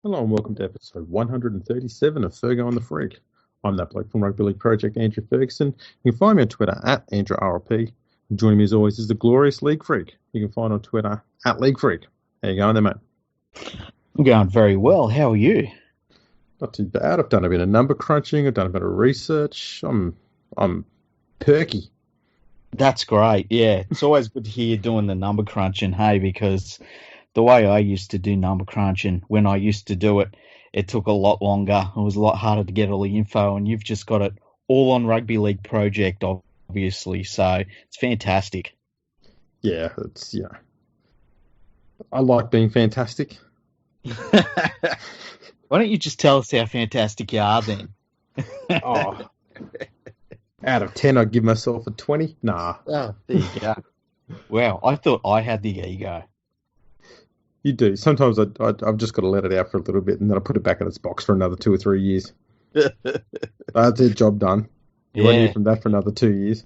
Hello and welcome to episode 137 of Fergo and the Freak. I'm that bloke from Rugby League Project, Andrew Ferguson. You can find me on Twitter at AndrewRLP. And joining me as always is the glorious League Freak. You can find on Twitter at League Freak. How you going there, mate? I'm going very well. How are you? Not too bad. I've done a bit of number crunching. I've done a bit of research. I'm perky. That's great. Yeah, it's always good to hear you doing the number crunching, hey, because the way I used to do number crunching, when I used to do it, it took a lot longer. It was a lot harder to get all the info, and you've just got it all on Rugby League Project, obviously. So it's fantastic. Yeah, I like being fantastic. Why don't you just tell us how fantastic you are then? Oh, out of 10, I'd give myself a 20. Nah. Oh, there you go. Wow, I thought I had the ego. You do. Sometimes I've just got to let it out for a little bit, and then I put it back in its box for another 2 or 3 years. That's it, job done. You won't hear from that for another 2 years.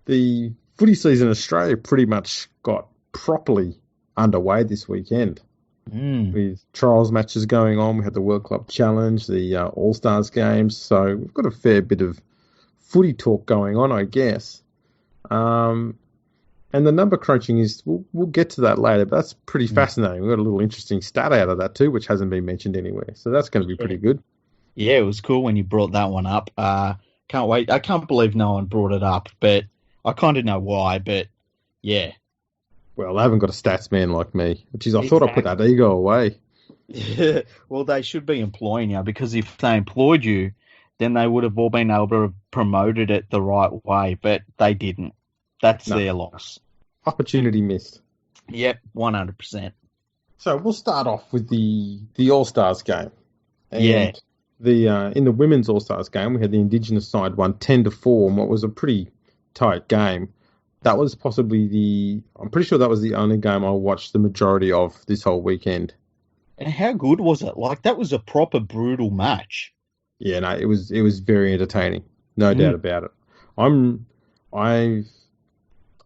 The footy season in Australia pretty much got properly underway this weekend. With trials matches going on. We had the World Club Challenge, the All-Stars games, so we've got a fair bit of footy talk going on, I guess. And the number crunching is, we'll get to that later, but that's pretty fascinating. We've got a little interesting stat out of that too, which hasn't been mentioned anywhere, so that's going to be pretty good. Yeah, it was cool when you brought that one up. Can't wait. I can't believe no one brought it up, but I kind of know why, but yeah. Well, they haven't got a stats man like me, which is, I thought I'd put that ego away. Yeah, well, they should be employing you, because if they employed you, then they would have all been able to have promoted it the right way, but they didn't. That's their loss. Opportunity missed. Yep, 100%. So we'll start off with the All-Stars game. And in the women's All-Stars game, we had the Indigenous side won 10-4 in what was a pretty tight game. That was possibly I'm pretty sure that was the only game I watched the majority of this whole weekend. And how good was it? Like, that was a proper brutal match. Yeah, no, it was very entertaining. No doubt about it.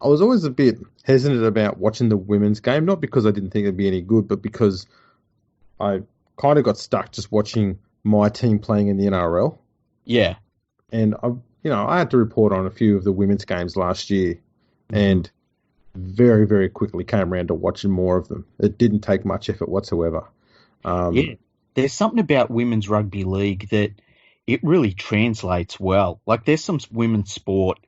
I was always a bit hesitant about watching the women's game, not because I didn't think it'd be any good, but because I kind of got stuck just watching my team playing in the NRL. Yeah. And I had to report on a few of the women's games last year, and very, very quickly came around to watching more of them. It didn't take much effort whatsoever. There's something about women's rugby league that it really translates well. Like, there's some women's sport,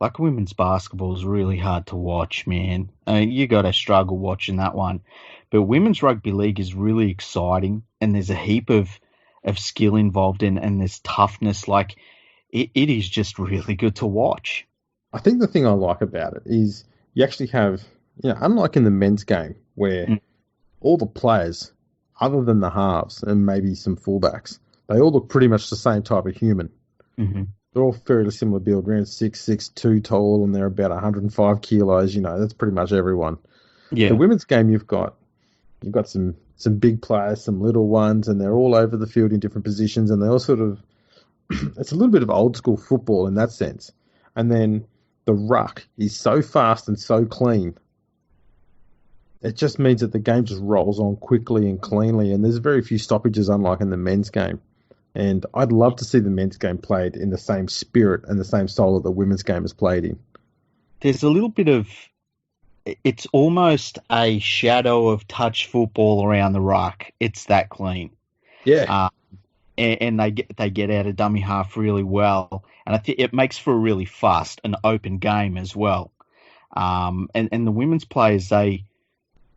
like women's basketball is really hard to watch, man. You got to struggle watching that one. But women's rugby league is really exciting, and there's a heap of skill involved in, and there's toughness. Like, it is just really good to watch. I think the thing I like about it is you actually have, unlike in the men's game where all the players, other than the halves and maybe some fullbacks, they all look pretty much the same type of human. Mm-hmm. They're all fairly similar build, around 6'2" tall, and they're about 105 kilos. That's pretty much everyone. Yeah. The women's game, you've got some big players, some little ones, and they're all over the field in different positions, and they all sort of, it's a little bit of old school football in that sense. And then the ruck is so fast and so clean. It just means that the game just rolls on quickly and cleanly, and there's very few stoppages, unlike in the men's game. And I'd love to see the men's game played in the same spirit and the same style that the women's game is played in. There's a little bit of, it's almost a shadow of touch football around the ruck. It's that clean. Yeah. And they get out of dummy half really well. And I think it makes for a really fast and open game as well. And the women's players,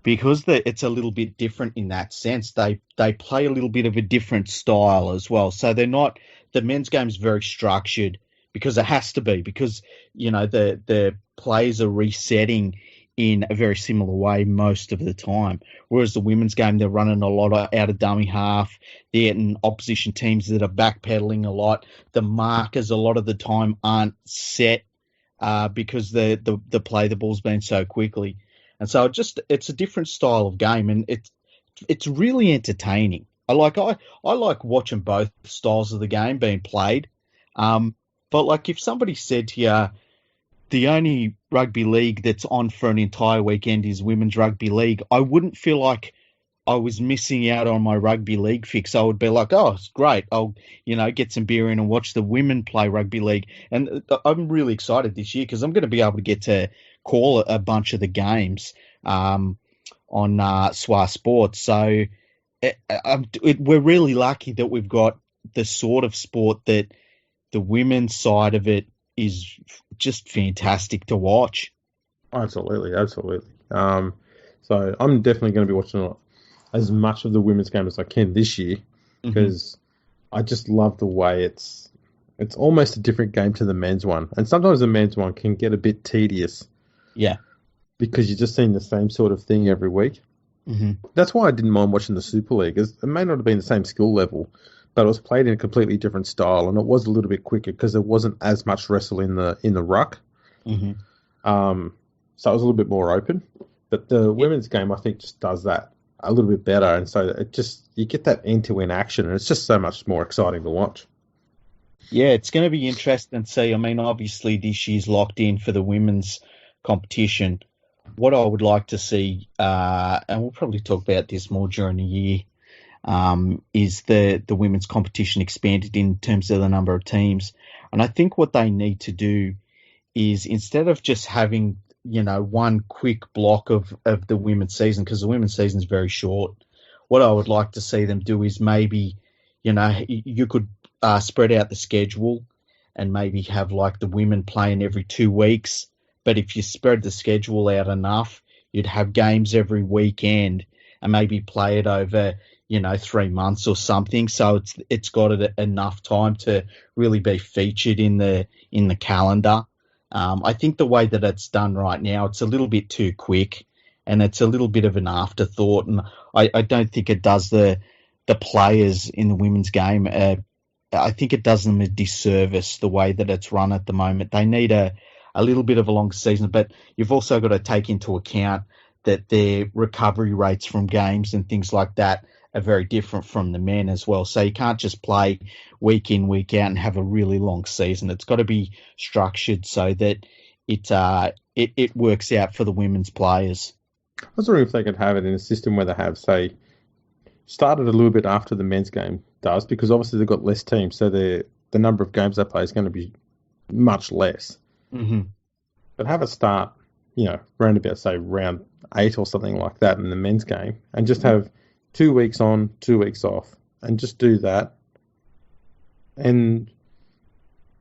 because it's a little bit different in that sense, they play a little bit of a different style as well. So they're not, the men's game's very structured because it has to be, because, the players are resetting in a very similar way most of the time. Whereas the women's game, they're running a lot out of dummy half. They're in opposition teams that are backpedaling a lot. The markers a lot of the time aren't set because the play the ball's been so quickly. And so it's a different style of game, and it's really entertaining. I like watching both styles of the game being played. But like, if somebody said to you, the only rugby league that's on for an entire weekend is women's rugby league, I wouldn't feel like I was missing out on my rugby league fix, I would be like, oh, it's great. I'll, get some beer in and watch the women play rugby league. And I'm really excited this year because I'm going to be able to get to call a bunch of the games on SWA Sports. So we're really lucky that we've got the sort of sport that the women's side of it is just fantastic to watch. Absolutely, absolutely. So I'm definitely going to be watching as much of the women's game as I can this year because I just love the way it's almost a different game to the men's one, and sometimes the men's one can get a bit tedious. Yeah, because you're just seeing the same sort of thing every week. That's why I didn't mind watching the Super League. It may not have been the same skill level, but it was played in a completely different style, and it was a little bit quicker because there wasn't as much wrestle in the ruck. So it was a little bit more open. But the women's game, I think, just does that a little bit better, and so you get that end-to-end action, and it's just so much more exciting to watch. Yeah, it's going to be interesting to see. I mean, obviously this year's locked in for the women's competition. What I would like to see, and we'll probably talk about this more during the year, is the women's competition expanded in terms of the number of teams. And I think what they need to do is, instead of just having, one quick block of the women's season, because the women's season is very short, what I would like to see them do is maybe, you could spread out the schedule and maybe have like the women playing every 2 weeks. But if you spread the schedule out enough, you'd have games every weekend and maybe play it over, 3 months or something. So it's got enough time to really be featured in the calendar. I think the way that it's done right now, it's a little bit too quick and it's a little bit of an afterthought. And I don't think it does the players in the women's game. I think it does them a disservice the way that it's run at the moment. They need a little bit of a longer season, but you've also got to take into account that their recovery rates from games and things like that are very different from the men as well. So you can't just play week in, week out and have a really long season. It's got to be structured so that it works out for the women's players. I was wondering if they could have it in a system where they have, say, started a little bit after the men's game does, because obviously they've got less teams, so the number of games they play is going to be much less. But have it start, round about, say, round 8 or something like that in the men's game, and just have 2 weeks on, 2 weeks off, and just do that. And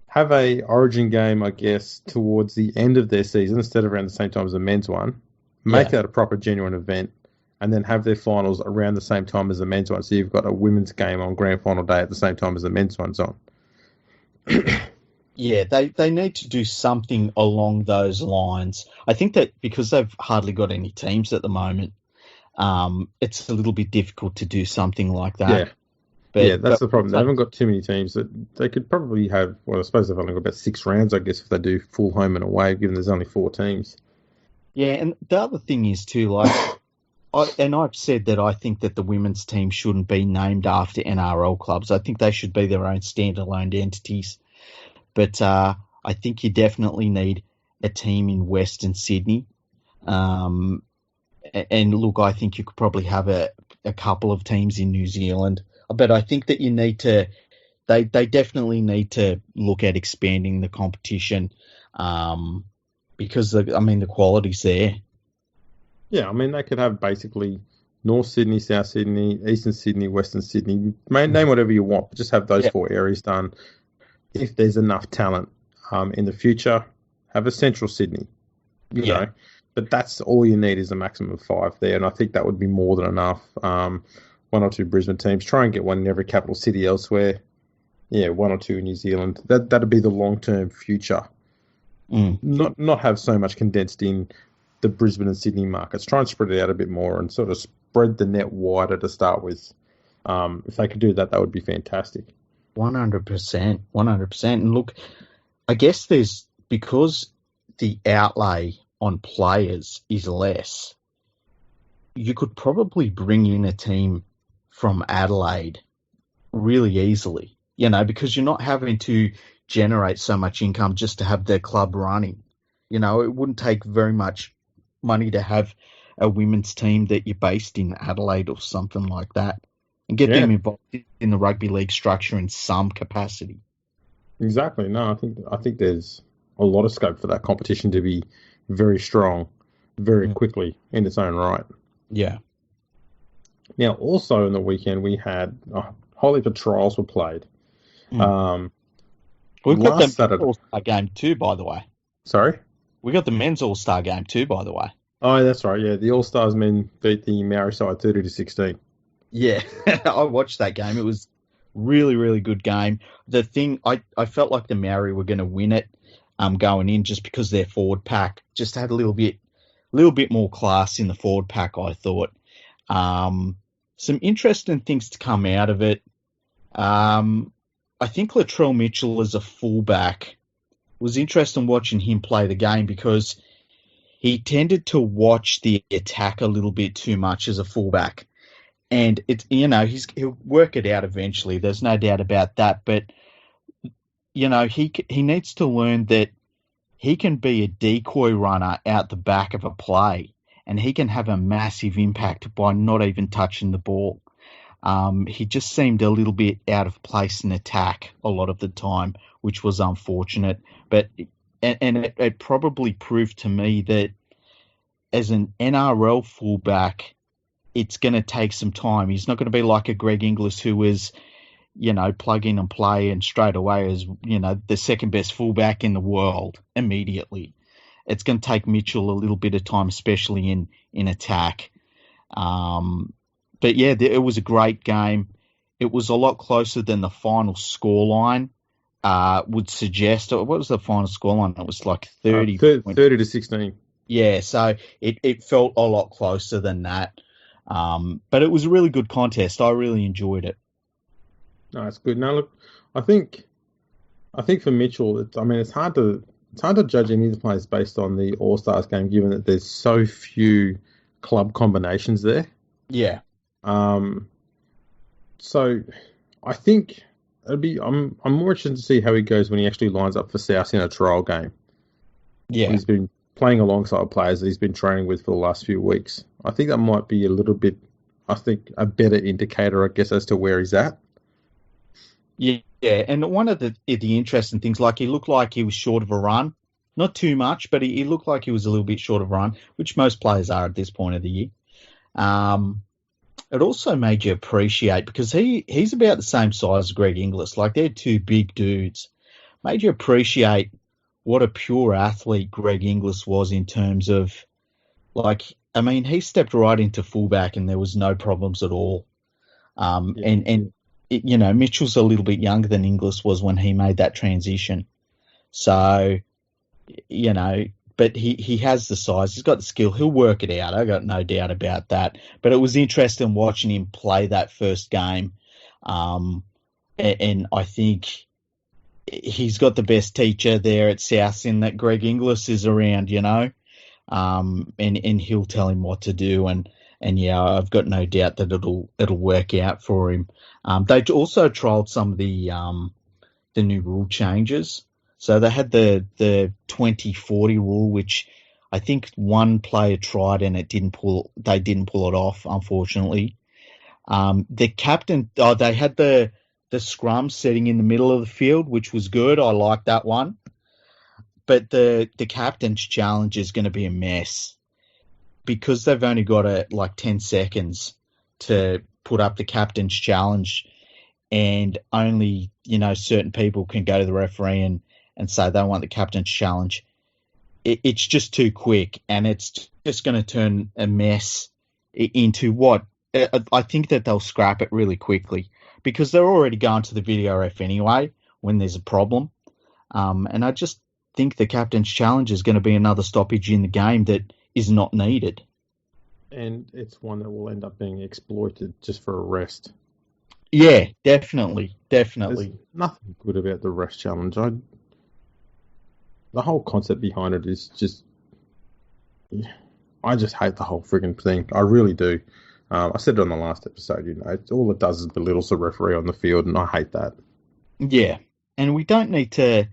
have a origin game, I guess, towards the end of their season instead of around the same time as the men's one. Make that a proper, genuine event, and then have their finals around the same time as the men's one. So you've got a women's game on grand final day at the same time as the men's one's on. Yeah, they need to do something along those lines. I think that because they've hardly got any teams at the moment, it's a little bit difficult to do something like that. Yeah, that's the problem. They haven't got too many teams. That they could probably have, well, I suppose they've only got about 6 rounds, I guess, if they do full home and away, given there's only 4 teams. Yeah, and the other thing is too, like, I've said that I think that the women's team shouldn't be named after NRL clubs. I think they should be their own standalone entities. But I think you definitely need a team in Western Sydney. And look, I think you could probably have a couple of teams in New Zealand. But I think that they definitely need to look at expanding the competition because, the quality's there. Yeah, I mean, they could have basically North Sydney, South Sydney, Eastern Sydney, Western Sydney. Name whatever you want, but just have those 4 areas done. If there's enough talent in the future, have a Central Sydney, you know. But that's all you need is a maximum of 5 there, and I think that would be more than enough. 1 or 2 Brisbane teams. Try and get one in every capital city elsewhere. Yeah, 1 or 2 in New Zealand. That'd be the long-term future. Not have so much condensed in the Brisbane and Sydney markets. Try and spread it out a bit more and sort of spread the net wider to start with. If they could do that, that would be fantastic. 100%. And look, I guess because the outlay on players is less, you could probably bring in a team from Adelaide really easily, because you're not having to generate so much income just to have their club running. It wouldn't take very much money to have a women's team that you're based in Adelaide or something like that, and get Yeah, them involved in the rugby league structure in some capacity. exactly. No, I think there's a lot of scope for that competition to be very strong, very Mm. quickly in its own right. Yeah. Now, also in the weekend, we had a whole heap of trials were played. Mm. Um, We've got the last men's Saturday, All-Star game too, by the way. sorry. We got the men's All-Star game too, by the way. Oh, that's right. Yeah, the All Stars men beat the Maori side 30-16. Yeah, I watched that game. It was really, really good game. The thing, I felt like the Maori were going to win it going in just because their forward pack just had a little bit more class in the forward pack, I thought. Some interesting things to come out of it. I think Latrell Mitchell as a fullback was interesting watching him play the game because he tended to watch the attack a little bit too much as a fullback. And it's, he'll work it out eventually. There's no doubt about that. But, he needs to learn that he can be a decoy runner out the back of a play, and he can have a massive impact by not even touching the ball. He just seemed a little bit out of place in attack a lot of the time, which was unfortunate. But it probably proved to me that as an NRL fullback, it's going to take some time. He's not going to be like a Greg Inglis who is, plug in and play and straight away is, the second best fullback in the world immediately. It's going to take Mitchell a little bit of time, especially in attack. But yeah, it was a great game. It was a lot closer than the final scoreline would suggest. What was the final scoreline? It was like 30. 30-16. Yeah, so it felt a lot closer than that. But it was a really good contest. I really enjoyed it. No, it's good. Now, look, I think for Mitchell, it's hard to judge any of the players based on the All Stars game, given that there's so few club combinations there. Yeah. So I think I'm more interested to see how he goes when he actually lines up for South in a trial game. Yeah. He's been playing alongside players that he's been training with for the last few weeks. I think that might be a little bit, a better indicator, I guess, as to where he's at. Yeah, and one of the interesting things, like he looked like he was short of a run. Not too much, but he looked like he was a little bit short of a run, which most players are at this point of the year. It also made you appreciate, because he's about the same size as Greg Inglis, like they're two big dudes. Made you appreciate what a pure athlete Greg Inglis was in terms of, he stepped right into fullback and there was no problems at all. Mitchell's a little bit younger than Inglis was when he made that transition. So, but he has the size. He's got the skill. He'll work it out. I got no doubt about that. But it was interesting watching him play that first game. And I think he's got the best teacher there at South in that Greg Inglis is around, and he'll tell him what to do. And yeah, I've got no doubt that it'll work out for him. They also trialled some of the new rule changes. So they had the 20-40 rule, which I think one player tried and they didn't pull it off, unfortunately. The captain, they had the scrum setting in the middle of the field, which was good. I liked that one. But the captain's challenge is going to be a mess because they've only got 10 seconds to put up the captain's challenge, and only, certain people can go to the referee and say they want the captain's challenge. It's just too quick, and it's just going to turn a mess into what? I think that they'll scrap it really quickly because they're already going to the video ref anyway when there's a problem. And I just think the captain's challenge is going to be another stoppage in the game that is not needed. And it's one that will end up being exploited just for a rest. Yeah, definitely. There's nothing good about the rest challenge. The whole concept behind it is just... I just hate the whole frigging thing. I really do. I said it on the last episode, all it does is belittles the referee on the field, and I hate that. Yeah, and we don't need to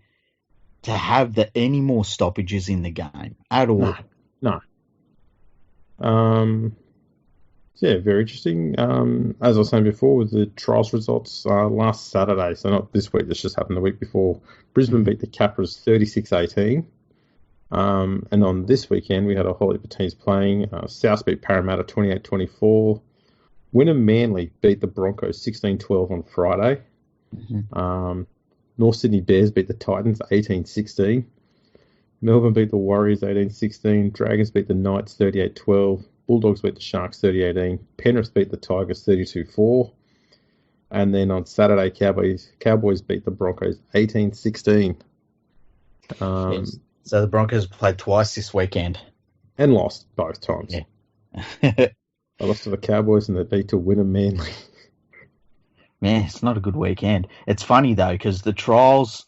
have any more stoppages in the game at all. No. Um, yeah, very interesting. As I was saying before, with the trials results last Saturday, so not this week, this just happened the week before, Brisbane Mhm. beat the Capras 36-18. And on this weekend, we had a whole heap of teams playing. South beat Parramatta 28-24. Wynnum Manly beat the Broncos 16-12 on Friday. Mhm. North Sydney Bears beat the Titans 18-16. Melbourne beat the Warriors 18-16. Dragons beat the Knights 38-12. Bulldogs beat the Sharks 30-18. Penrith beat the Tigers 32-4. And then on Saturday, Cowboys beat the Broncos 18-16. Yes. So the Broncos played twice this weekend. And lost both times. Yeah. They lost to the Cowboys and they beat to Wynnum Manly. Man, it's not a good weekend. It's funny though, because the trials,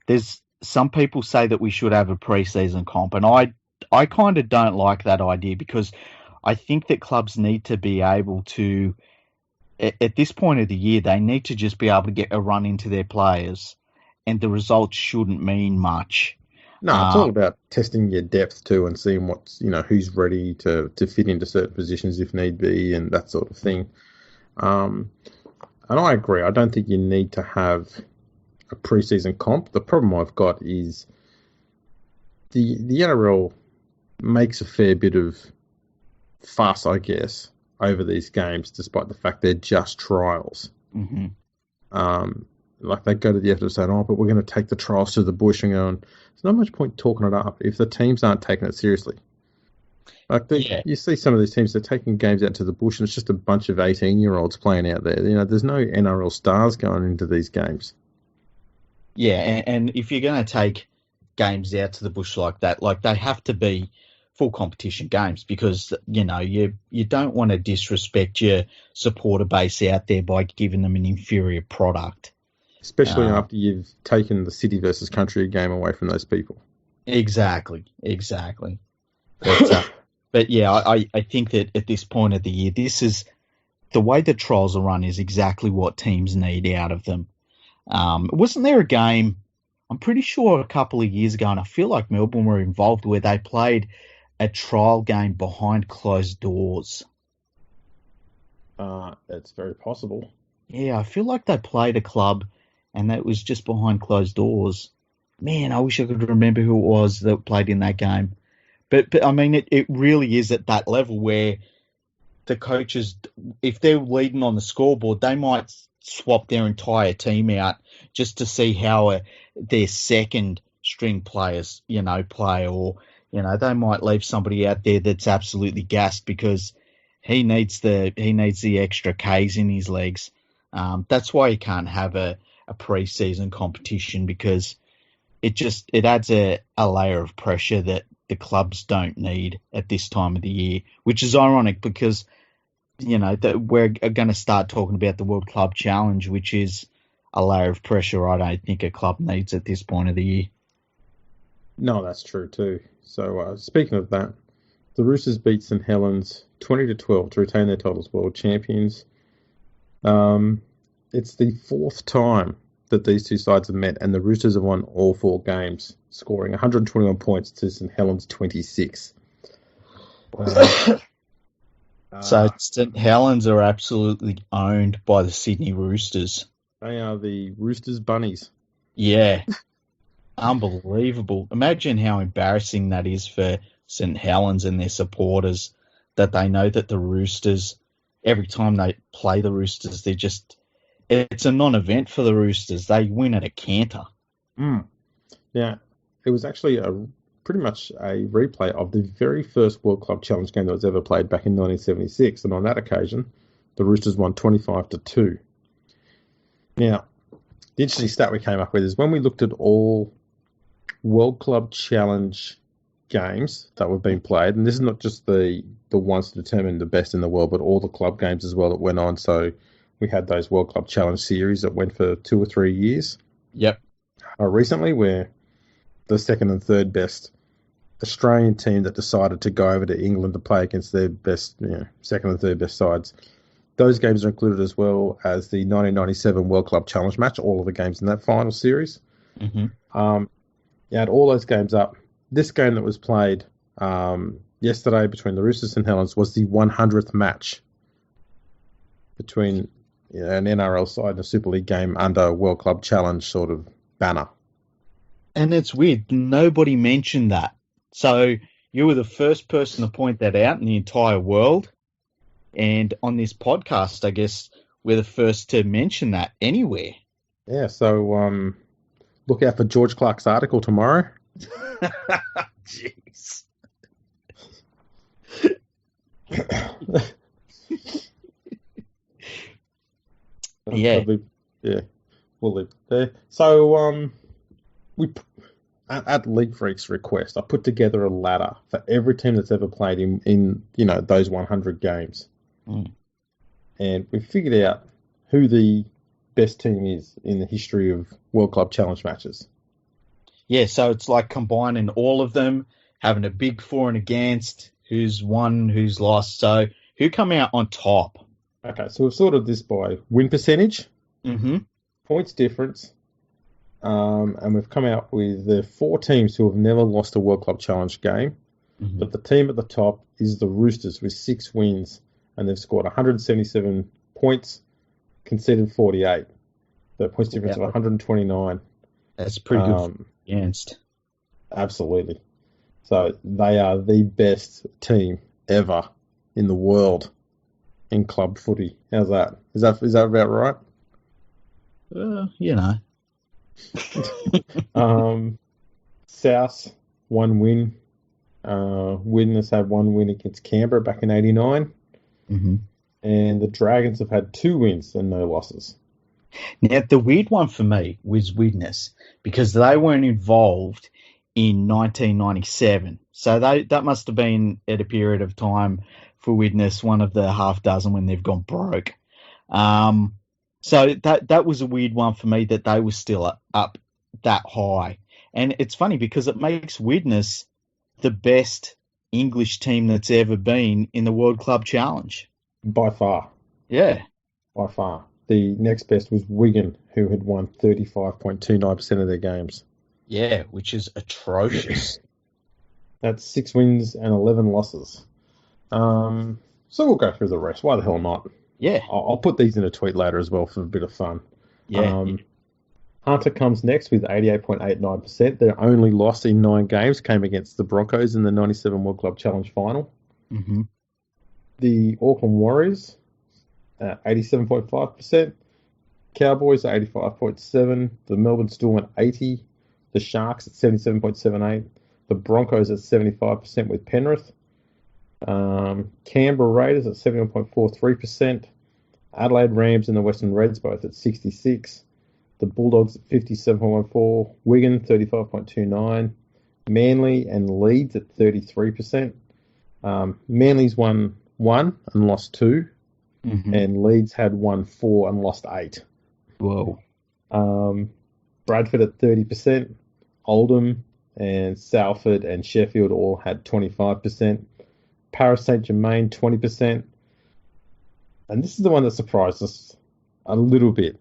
there's some people say that we should have a preseason comp, and I kind of don't like that idea because I think that clubs need to be able to, at this point of the year, they need to just be able to get a run into their players, and the results shouldn't mean much. No, it's Uh, all about testing your depth too and seeing who's ready to fit into certain positions if need be and that sort of thing. Um, and I agree. I don't think you need to have a preseason comp. The problem I've got is the NRL makes a fair bit of fuss, I guess, over these games, despite the fact they're just trials. mhm. Like they go to the effort of saying, "Oh, but we're going to take the trials to the bush," and going, "There's not much point talking it up if the teams aren't taking it seriously." Yeah, You see some of these teams, they're taking games out to the bush, and it's just a bunch of 18-year-olds playing out there. There's no NRL stars going into these games. yeah, and if you're going to take games out to the bush like that, like they have to be full competition games because you don't want to disrespect your supporter base out there by giving them an inferior product. Especially Uh, after you've taken the city versus country game away from those people. exactly. But yeah, I think that at this point of the year, this is the way the trials are run is exactly what teams need out of them. Wasn't there a game? I'm pretty sure a couple of years ago, and I feel like Melbourne were involved where they played a trial game behind closed doors. It's very possible. Yeah, I feel like they played a club and that was just behind closed doors. Man, I wish I could remember who it was that played in that game. But I mean, it really is at that level where the coaches, if they're leading on the scoreboard, they might swap their entire team out just to see how their second string players, play, or they might leave somebody out there that's absolutely gassed because he needs the extra K's in his legs. That's why you can't have a preseason competition because it adds a layer of pressure that the clubs don't need at this time of the year, which is ironic because that we're going to start talking about the World Club Challenge, which is a layer of pressure I don't think a club needs at this point of the year. No, that's true too. So speaking of that, the Roosters beat St Helens 20-12 to retain their title as world champions. It's the fourth time that these two sides have met, and the Roosters have won all four games, scoring 121 points to St Helens 26. Wow. So Uh, St Helens are absolutely owned by the Sydney Roosters. they are the Roosters bunnies. Yeah, unbelievable. Imagine how embarrassing that is for St Helens and their supporters that they know that the Roosters, every time they play the Roosters, it's a non-event for the Roosters. They win at a canter. Mm. Yeah, it was actually pretty much a replay of the very first World Club Challenge game that was ever played back in 1976, and on that occasion, the Roosters won 25-2. Now, the interesting stat we came up with is when we looked at all World Club Challenge games that were being played, and this is not just the ones to determine the best in the world, but all the club games as well that went on. So we had those World Club Challenge series that went for 2 or 3 years. Yep. Recently, where the second and third best Australian team that decided to go over to England to play against their best, second and third best sides. Those games are included as well as the 1997 World Club Challenge match, all of the games in that final series. Mm-hmm. You add all those games up. This game that was played yesterday between the Roosters and Helens was the 100th match between an NRL side and a Super League game under a World Club Challenge sort of banner. And it's weird. Nobody mentioned that. So you were the first person to point that out in the entire world. And on this podcast, I guess we're the first to mention that anywhere. Yeah, so look out for George Clark's article tomorrow. Jeez. Yeah. We'll leave it there. So we at League Freak's request, I put together a ladder for every team that's ever played in those 100 games. And we figured out who the best team is in the history of World Club Challenge matches. Yeah, so it's like combining all of them, having a big for and against, who's won, who's lost. So who come out on top? Okay, so we've sorted this by win percentage, points difference, and we've come out with the 4 teams who have never lost a World Club Challenge game. But the team at the top is the Roosters with 6 wins, and they've scored 177 points, conceded 48. The points difference of 129. That's pretty good against. Absolutely. So they are the best team ever in the world in club footy. How's that? Is that about right? South, 1 win. Widnes had 1 win against Canberra back in '89. And the Dragons have had 2 wins and no losses. Now, the weird one for me was Widnes because they weren't involved in 1997. So that must have been at a period of time for Widnes, one of the half dozen when they've gone broke. So that was a weird one for me that they were still up that high. And it's funny because it makes Widnes the best English team that's ever been in the World Club Challenge. By far. Yeah. By far. The next best was Wigan, who had won 35.29% of their games. Yeah, which is atrocious. That's 6 wins and 11 losses. So we'll go through the rest. Why the hell not? Yeah. I'll put these in a tweet later as well for a bit of fun. Yeah. Hunter comes next with 88.89%. Their only loss in 9 games came against the Broncos in the 97 World Club Challenge final. The Auckland Warriors, 87.5%. Cowboys at 85.7%. The Melbourne Storm at 80%. The Sharks at 77.78%. The Broncos at 75% with Penrith. Canberra Raiders at 71.43%. Adelaide Rams and the Western Reds both at 66%. The Bulldogs at 57.14%. Wigan 35.29%. Manly and Leeds at 33%. Manly's won 1 and lost 2. And Leeds had won 4 and lost 8. Whoa. Bradford at 30%. Oldham and Salford and Sheffield all had 25%. Paris Saint-Germain 20%. And this is the one that surprised us a little bit.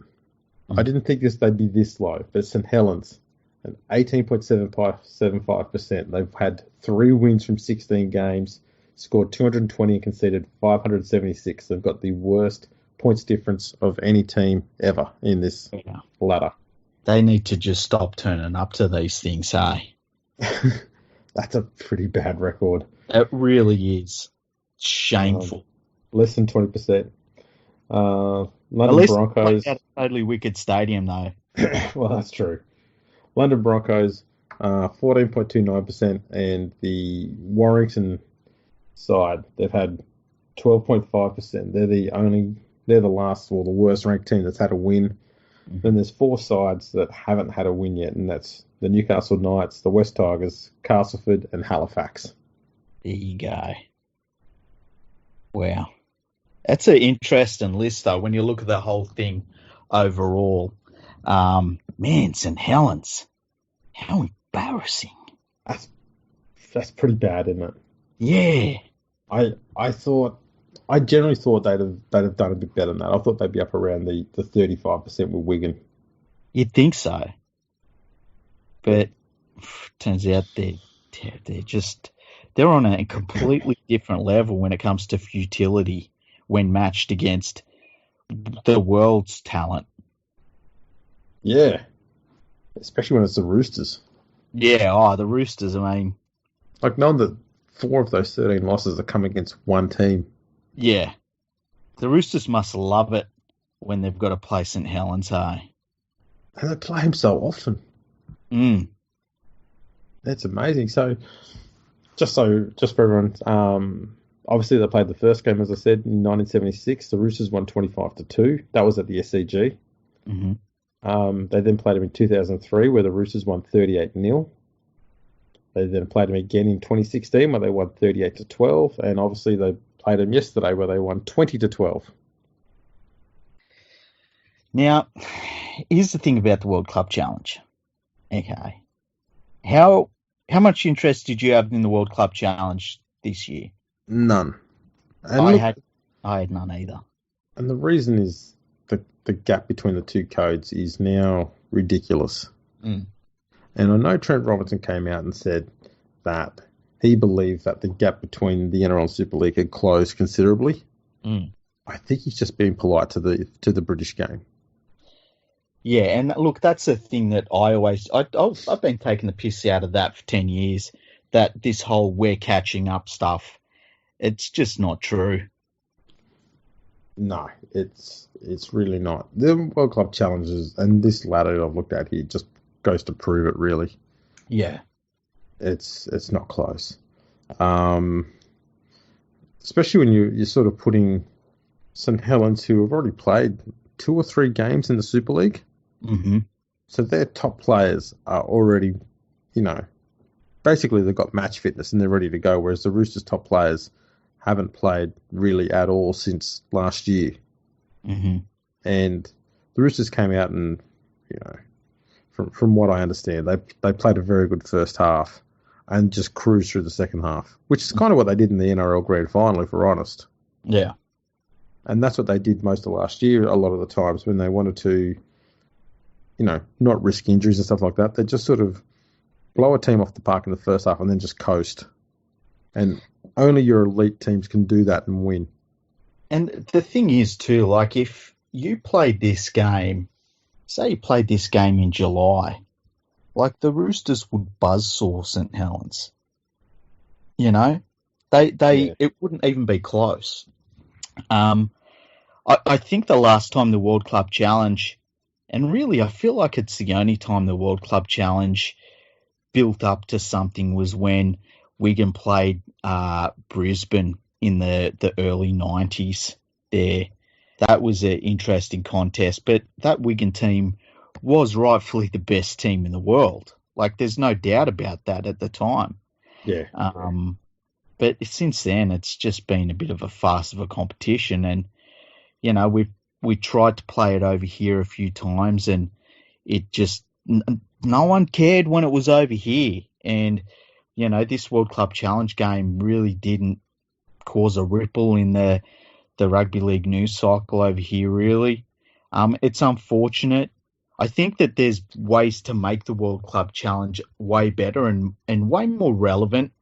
I didn't think they'd be this low, but St Helens at 18.75%. They've had 3 wins from 16 games, scored 220 and conceded 576. They've got the worst points difference of any team ever in this ladder. They need to just stop turning up to these things, hey? That's a pretty bad record. It really is. Shameful. Less than 20%. London At least Broncos. At a totally wicked stadium, though. Well, that's true. London Broncos, 14.29%, and the Warrington side, they've had 12.5%. They're the last or the worst ranked team that's had a win. Then there's 4 sides that haven't had a win yet, and that's the Newcastle Knights, the West Tigers, Castleford, and Halifax. There you go. Wow. That's an interesting list, though, when you look at the whole thing overall. Man, St Helens. How embarrassing. That's pretty bad, isn't it? Yeah. I generally thought they'd have done a bit better than that. I thought they'd be up around the 35% with Wigan. You'd think so. But turns out they're they're on a completely different level when it comes to futility when matched against the world's talent. Yeah, especially when it's the Roosters. Yeah, the Roosters, I mean, Like, knowing that 4 of those 13 losses are coming against one team. yeah. The Roosters must love it when they've got to play St. Helens, hey? And they play him so often. Mm. That's amazing. Just for everyone, obviously they played the first game, as I said, in 1976. The Roosters won 25-2. That was at the SCG. Mm-hmm. They then played them in 2003, where the Roosters won 38-0. They then played them again in 2016, where they won 38-12, and obviously they played them yesterday, where they won 20-12. Now, here's the thing about the World Club Challenge. Okay. How much interest did you have in the World Club Challenge this year? None. And I had none either. And the reason is the gap between the two codes is now ridiculous. Mm. And I know Trent Robinson came out and said that he believed that the gap between the NRL and Super League had closed considerably. Mm. I think he's just being polite to the British game. Yeah, and look, that's the thing that I've been taking the piss out of that for 10 years, that this whole we're catching up stuff, it's just not true. No, it's really not. The World Club challenges and this ladder I've looked at here just goes to prove it, really. Yeah. It's not close. Especially when you're sort of putting St. Helens, who have already played 2 or 3 games in the Super League. Mm-hmm. So their top players are already, basically they've got match fitness and they're ready to go, whereas the Roosters' top players haven't played really at all since last year. Mm-hmm. And the Roosters came out and, from what I understand, they played a very good first half and just cruised through the second half, which is kind of what they did in the NRL Grand Final, if we're honest. Yeah. And that's what they did most of last year, a lot of the times when they wanted to, not risk injuries and stuff like that. They just sort of blow a team off the park in the first half and then just coast. And only your elite teams can do that and win. And the thing is, too, like if you played this game, say you played this game in July, like the Roosters would buzzsaw St. Helens. It wouldn't even be close. I think the last time the World Club Challenge, and really I feel like it's the only time the World Club Challenge built up to something, was when Wigan played Brisbane in the early 90s there. That was an interesting contest, but that Wigan team was rightfully the best team in the world. Like, there's no doubt about that at the time. Yeah. But since then, it's just been a bit of a farce of a competition. And, we tried to play it over here a few times, and it just, no one cared when it was over here. And, this World Club Challenge game really didn't cause a ripple in the rugby league news cycle over here, really. It's unfortunate. I think that there's ways to make the World Club Challenge way better and way more relevant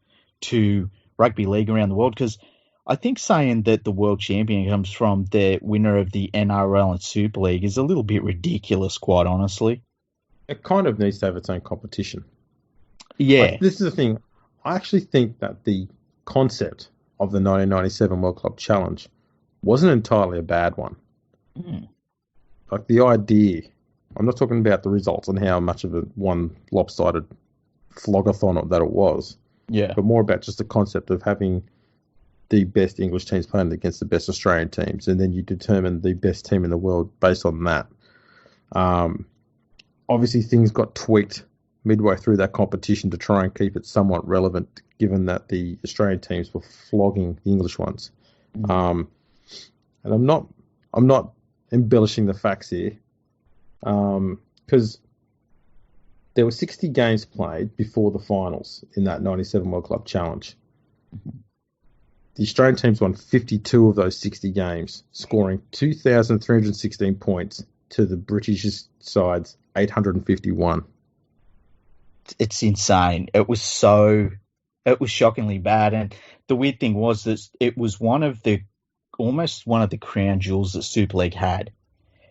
to rugby league around the world, because I think saying that the world champion comes from the winner of the NRL and Super League is a little bit ridiculous, quite honestly. It kind of needs to have its own competition. Yeah. This is the thing. I actually think that the concept of the 1997 World Club Challenge wasn't entirely a bad one. Mm. Like, the idea, I'm not talking about the results and how much of a one lopsided flogathon that it was. Yeah. But more about just the concept of having the best English teams playing against the best Australian teams, and then you determine the best team in the world based on that. Obviously, things got tweaked midway through that competition to try and keep it somewhat relevant, given that the Australian teams were flogging the English ones. And I'm not embellishing the facts here, because there were 60 games played before the finals in that 97 World Club Challenge. The Australian teams won 52 of those 60 games, scoring 2,316 points to the British side's 851. It's insane. It was so It was shockingly bad, and the weird thing was that it was almost one of the crown jewels that Super League had,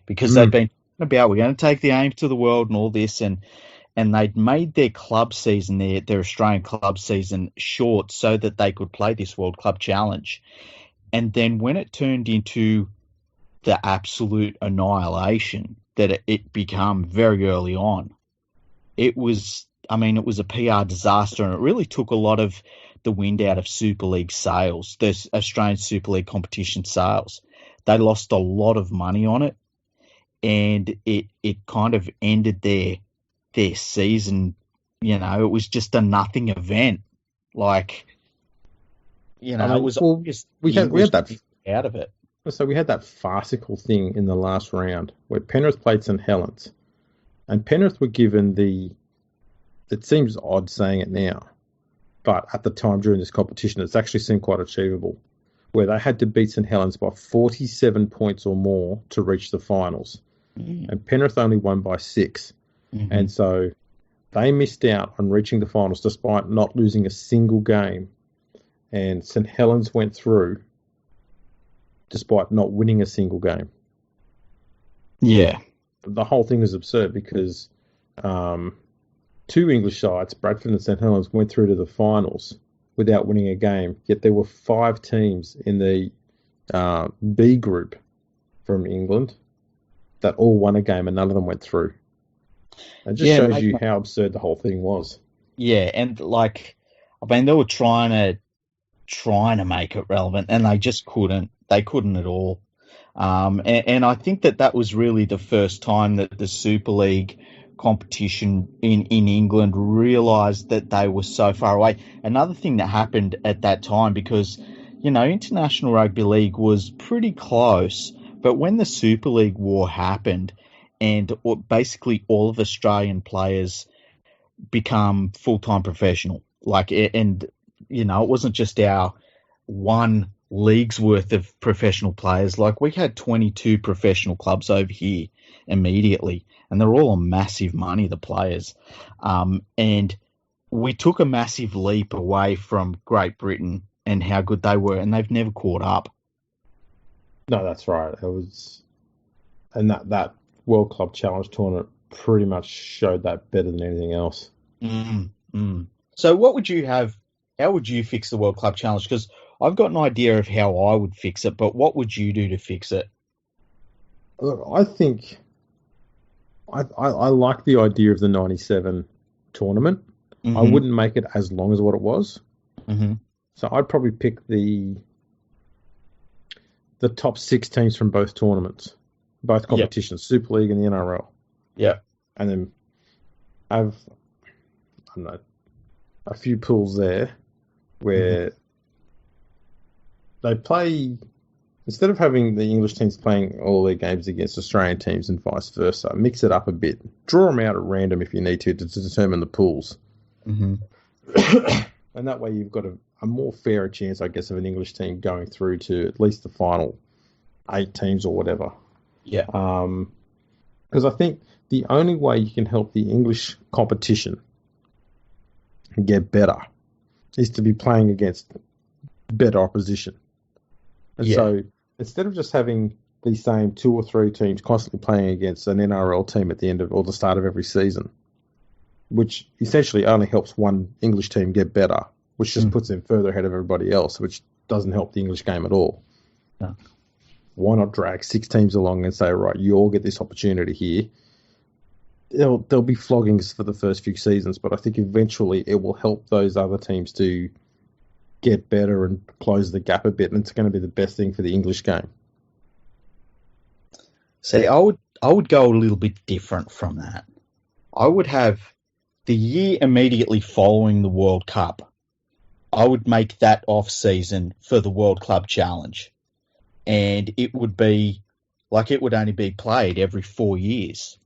because they'd been talking about, we're going to take the aims to the world and all this, and they'd made their club season, their Australian club season, short so that they could play this World Club Challenge. And then when it turned into the absolute annihilation that it became very early on, it was a PR disaster, and it really took a lot of the wind out of Super League sales, the Australian Super League competition sales. They lost a lot of money on it, and it kind of ended their season. You know, it was just a nothing event. Like, you know, it was we had that out of it. So we had that farcical thing in the last round where Penrith played St Helens, and Penrith were given it seems odd saying it now, but at the time during this competition, it's actually seemed quite achievable, where they had to beat St Helens by 47 points or more to reach the finals. And Penrith only won by 6. And so they missed out on reaching the finals despite not losing a single game. And St Helens went through despite not winning a single game. Yeah. The whole thing is absurd because 2 English sides, Bradford and St Helens, went through to the finals without winning a game. Yet there were 5 teams in the B group from England that all won a game and none of them went through. It just shows you how absurd the whole thing was. Yeah, and they were trying to make it relevant, and they just couldn't. They couldn't at all. And I think that was really the first time that the Super League competition in England realised that they were so far away. Another thing that happened at that time, because, you know, International Rugby League was pretty close, but when the Super League war happened and basically all of Australian players become full-time professional, and, you know, it wasn't just our one league's worth of professional players. Like, we had 22 professional clubs over here immediately, and they're all on massive money, the players. And we took a massive leap away from Great Britain and how good they were, and they've never caught up. No, that's right. It was, and that World Club Challenge tournament pretty much showed that better than anything else. So what would you have? How would you fix the World Club Challenge? Because I've got an idea of how I would fix it, but what would you do to fix it? Look, I think I like the idea of the 97 tournament. I wouldn't make it as long as what it was. So I'd probably pick the top 6 teams from both tournaments, both competitions, Super League and the NRL. Yeah. And then have, I don't know, a few pools there where they play, instead of having the English teams playing all their games against Australian teams and vice versa, mix it up a bit. Draw them out at random if you need to determine the pools. And that way you've got a more fairer chance, I guess, of an English team going through to at least the final 8 teams or whatever. Yeah. Because I think the only way you can help the English competition get better is to be playing against better opposition. And so instead of just having the same 2 or 3 teams constantly playing against an NRL team at the end of or the start of every season, which essentially only helps one English team get better, which just puts them further ahead of everybody else, which doesn't help the English game at all. No. Why not drag 6 teams along and say, right, you all get this opportunity here. There'll be floggings for the first few seasons, but I think eventually it will help those other teams to get better and close the gap a bit, and it's going to be the best thing for the English game. See, I would go a little bit different from that. I would have the year immediately following the World Cup, I would make that off-season for the World Club Challenge. And it would be, like, it would only be played every 4 years.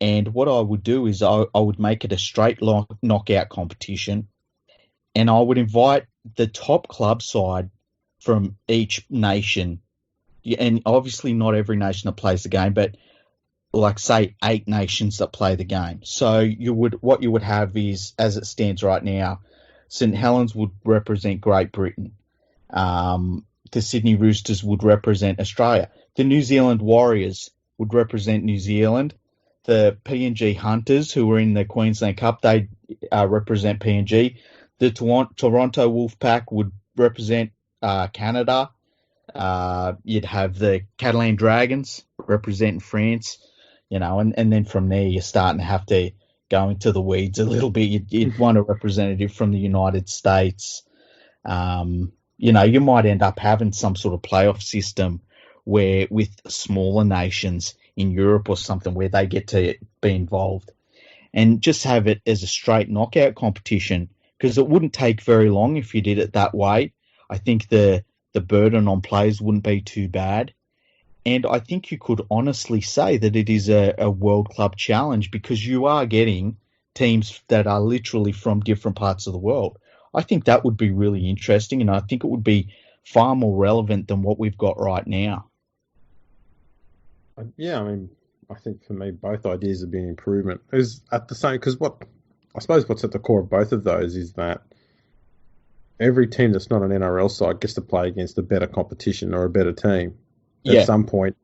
And what I would do is I would make it a straight knockout competition, and I would invite the top club side from each nation, and obviously not every nation that plays the game, but like, say, 8 nations that play the game. So what you would have is, as it stands right now, St Helens would represent Great Britain. The Sydney Roosters would represent Australia. The New Zealand Warriors would represent New Zealand. The PNG Hunters, who were in the Queensland Cup, they represent PNG. The Toronto Wolfpack would represent Canada. You'd have the Catalan Dragons representing France, and then from there you're starting to have to go into the weeds a little bit. You'd want a representative from the United States. You might end up having some sort of playoff system where with smaller nations in Europe or something where they get to be involved and just have it as a straight knockout competition, because it wouldn't take very long if you did it that way. I think the burden on players wouldn't be too bad. And I think you could honestly say that it is a World Club Challenge because you are getting teams that are literally from different parts of the world. I think that would be really interesting, and I think it would be far more relevant than what we've got right now. Yeah, I mean, I think for me, both ideas have been improvement. Is at the same, because what's at the core of both of those is that every team that's not an NRL side gets to play against a better competition or a better team at some point,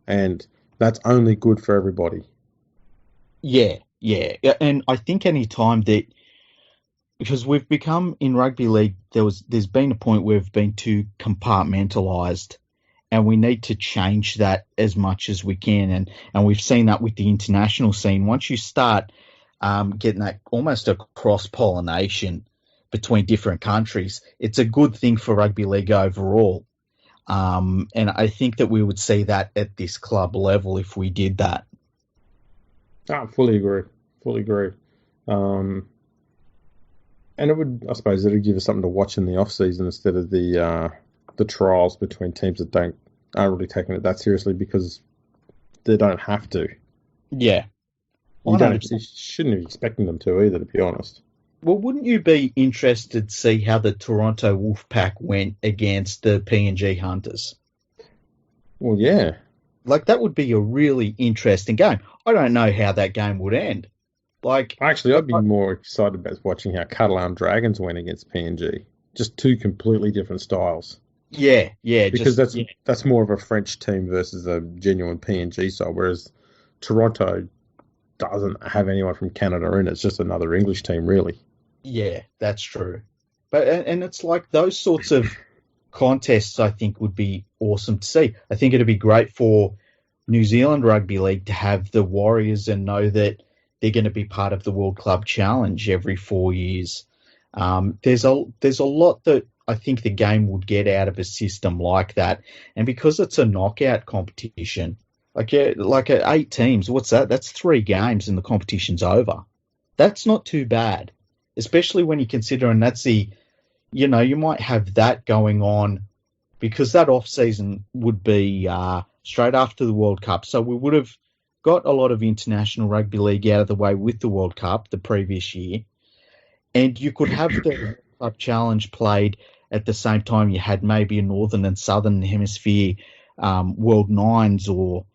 and that's only good for everybody. Yeah, and I think any time that, because we've become in rugby league, there's been a point where we've been too compartmentalised, and we need to change that as much as we can. And we've seen that with the international scene. Once you start getting that almost a cross-pollination between different countries, it's a good thing for rugby league overall. And I think that we would see that at this club level if we did that. I fully agree. And it would, I suppose, it'd give us something to watch in the off season instead of the trials between teams that aren't really taking it that seriously because they don't have to. Yeah, you shouldn't be expecting them to either, to be honest. Well, wouldn't you be interested to see how the Toronto Wolfpack went against the PNG Hunters? Well, yeah. Like, that would be a really interesting game. I don't know how that game would end. Actually, I'd be more excited about watching how Catalan Dragons went against PNG. Just two completely different styles. Yeah. Because that's more of a French team versus a genuine PNG side, whereas Toronto doesn't have anyone from Canada in it. It's just another English team, really. Yeah, that's true. But and it's like those sorts of contests I think would be awesome to see. I think it'd be great for New Zealand Rugby League to have the Warriors and know that they're going to be part of the World Club Challenge every 4 years. There's a lot that I think the game would get out of a system like that. And because it's a knockout competition, like 8 teams, what's that? That's 3 games and the competition's over. That's not too bad, especially when you consider, and that's you might have that going on because that off season would be straight after the World Cup. So we would have got a lot of international rugby league out of the way with the World Cup the previous year. And you could have the World Club Challenge played at the same time you had maybe a Northern and Southern Hemisphere World Nines or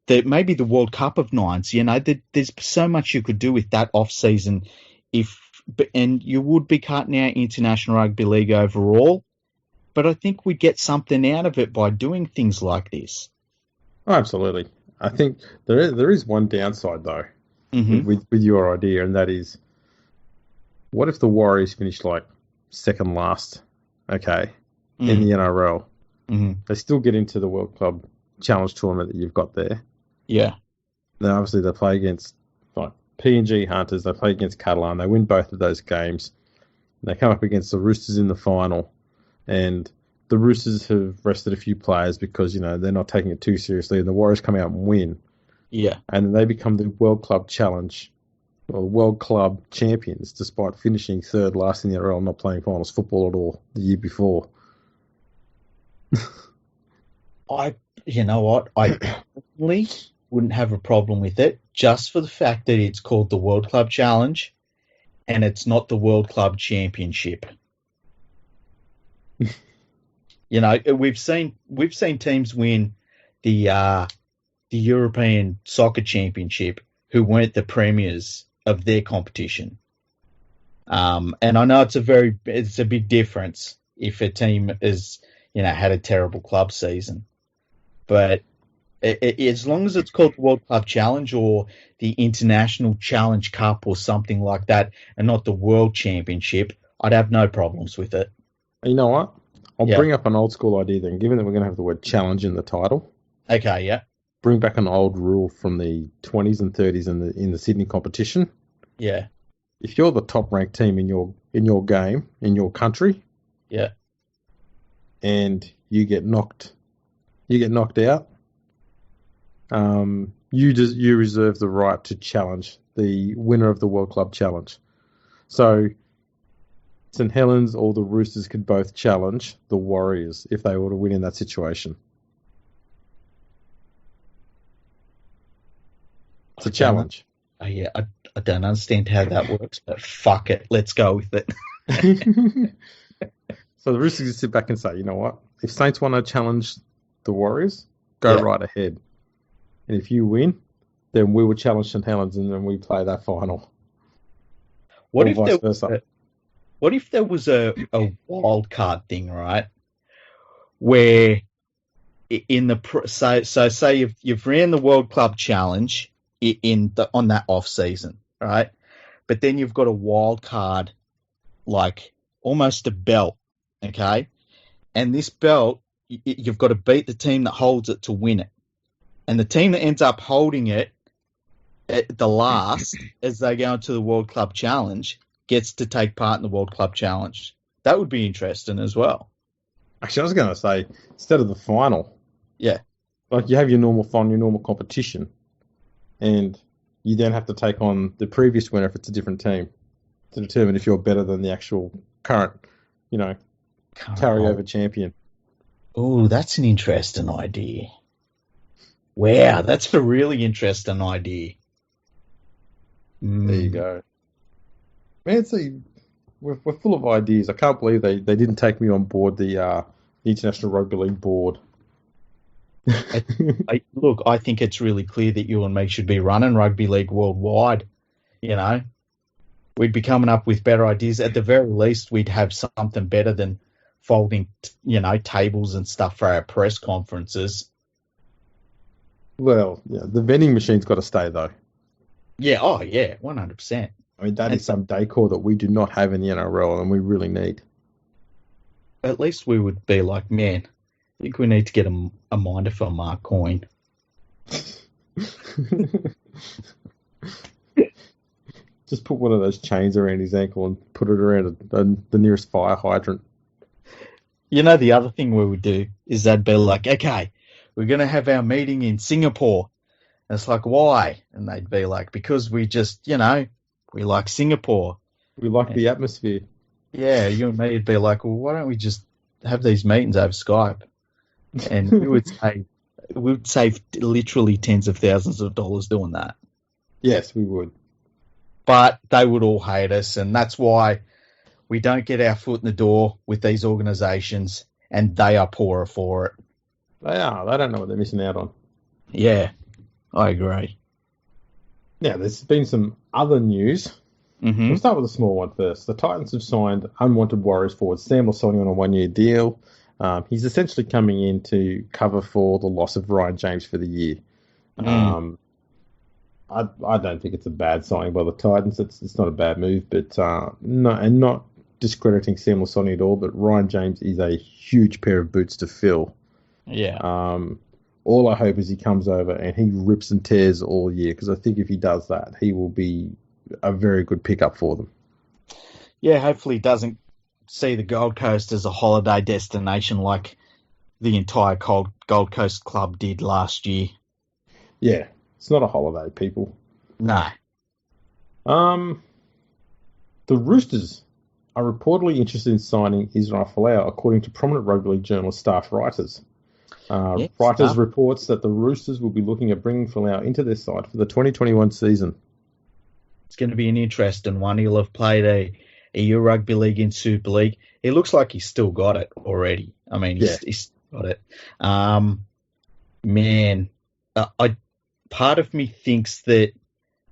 maybe the World Cup of Nines. There's so much you could do with that off season, and you would be cutting out international rugby league overall. But I think we get something out of it by doing things like this. Oh, absolutely. I think there is one downside though with your idea, and that is, what if the Warriors finish second last? Okay, in the NRL, they still get into the World Club Challenge tournament that you've got there. Yeah. Now, obviously, they play against PNG Hunters. They play against Catalan. They win both of those games. They come up against the Roosters in the final, and the Roosters have rested a few players because they're not taking it too seriously, and the Warriors come out and win. Yeah. And they become the World Club Challenge or World Club champions, despite finishing third last in the NRL, not playing finals football at all the year before. You know what? I personally wouldn't have a problem with it, just for the fact that it's called the World Club Challenge, and it's not the World Club Championship. We've seen teams win the European Soccer Championship who weren't the premiers of their competition. And I know it's a big difference if a team is, had a terrible club season, but as long as it's called the World Club Challenge or the International Challenge Cup or something like that, and not the World Championship, I'd have no problems with it. You know what? I'll Yeah. bring up an old school idea then, given that we're going to have the word challenge in the title. Okay, yeah. Bring back an old rule from the 20s and 30s in the Sydney competition. Yeah. If you're the top ranked team in your game, in your country, yeah, and you get knocked out, you reserve the right to challenge the winner of the World Club Challenge. So St Helens or the Roosters could both challenge the Warriors if they were to win in that situation. It's a challenge. I don't understand how that works, but fuck it, let's go with it. So the Roosters can sit back and say, you know what? If Saints want to challenge the Warriors, go right ahead. And if you win, then we will challenge St Helens and then we play that final. What if there was a wild card thing, right? Where in the say you've ran the World Club Challenge on that off season, right? But then you've got a wild card, like almost a belt, okay? And this belt, you've got to beat the team that holds it to win it. And the team that ends up holding it at the last, as they go into the World Club Challenge, gets to take part in the World Club Challenge. That would be interesting as well. Actually, I was going to say, instead of the final, like you have your normal final, your normal competition, and you then have to take on the previous winner if it's a different team to determine if you're better than the actual current, carryover champion. Oh, that's an interesting idea. Wow, that's a really interesting idea. There you go. Man, we're full of ideas. I can't believe they didn't take me on board the International Rugby League board. Look, I think it's really clear that you and me should be running rugby league worldwide. We'd be coming up with better ideas. At the very least, we'd have something better than folding, tables and stuff for our press conferences. Well, yeah, the vending machine's got to stay though. Yeah, 100%. I mean, that is some decor that we do not have in the NRL, and we really need. At least we would be like, man, I think we need to get a minder for Mark Coyne. Just put one of those chains around his ankle and put it around the nearest fire hydrant. The other thing we would do is they'd be like, okay, we're going to have our meeting in Singapore. And it's like, why? And they'd be like, because we just, we like Singapore. We like the atmosphere. Yeah, you and me would be like, well, why don't we just have these meetings over Skype? And we would save literally tens of thousands of dollars doing that. Yes, we would. But they would all hate us, and that's why we don't get our foot in the door with these organisations, and they are poorer for it. They are. They don't know what they're missing out on. Yeah, I agree. Now, there's been some other news. Mm-hmm. We'll start with a small one first. The Titans have signed unwanted Warriors forward Sam Losoni on a 1-year deal. He's essentially coming in to cover for the loss of Ryan James for the year. I don't think it's a bad signing by the Titans. It's not a bad move, but not discrediting Sam Losoni at all. But Ryan James is a huge pair of boots to fill. Yeah. All I hope is he comes over and he rips and tears all year, because I think if he does that, he will be a very good pickup for them. Yeah, hopefully he doesn't see the Gold Coast as a holiday destination like the entire Gold Coast club did last year. Yeah, it's not a holiday, people. No. The Roosters are reportedly interested in signing Israel Folau, according to prominent rugby league journalist Staff Writers. Writers reports that the Roosters will be looking at bringing Folau into their side for the 2021 season. It's going to be an interesting one. He'll have played a year rugby league in Super League. It looks like he's still got it already. I mean, he's got it. Part of me thinks that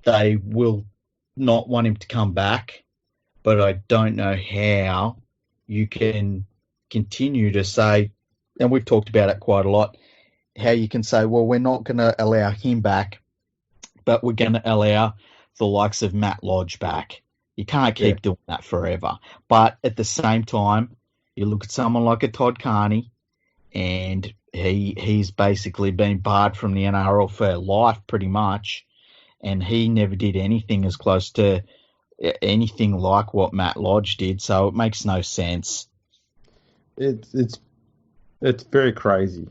they will not want him to come back, but I don't know how you can continue to say, and we've talked about it quite a lot, how you can say, well, we're not going to allow him back, but we're going to allow the likes of Matt Lodge back. You can't keep doing that forever. But at the same time, you look at someone like a Todd Carney, and he's basically been barred from the NRL for life pretty much, and he never did anything as close to anything like what Matt Lodge did, so it makes no sense. It's very crazy.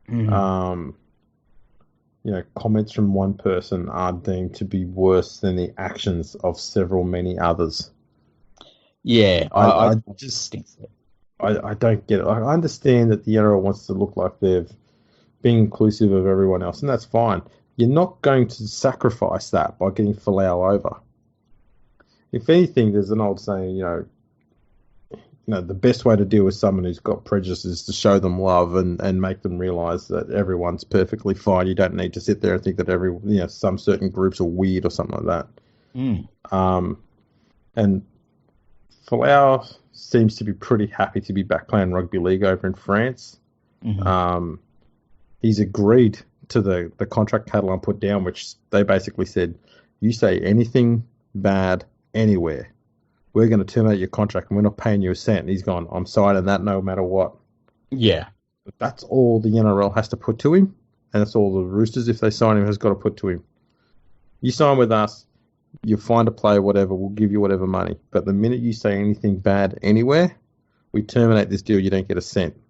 Mm. Comments from one person are deemed to be worse than the actions of many others. Yeah, I just think so. I don't get it. I understand that the NRL wants to look like they've been inclusive of everyone else, and that's fine. You're not going to sacrifice that by getting Folau over. If anything, there's an old saying, the best way to deal with someone who's got prejudice is to show them love and make them realise that everyone's perfectly fine. You don't need to sit there and think that some certain groups are weird or something like that. And Folau seems to be pretty happy to be back playing rugby league over in France. Mm-hmm. He's agreed to the contract Catalan put down, which they basically said, you say anything bad anywhere, we're going to terminate your contract and we're not paying you a cent. And he's gone, I'm signing that no matter what. Yeah. But that's all the NRL has to put to him, and that's all the Roosters, if they sign him, has got to put to him. You sign with us, you find a player, whatever, we'll give you whatever money. But the minute you say anything bad anywhere, we terminate this deal, you don't get a cent.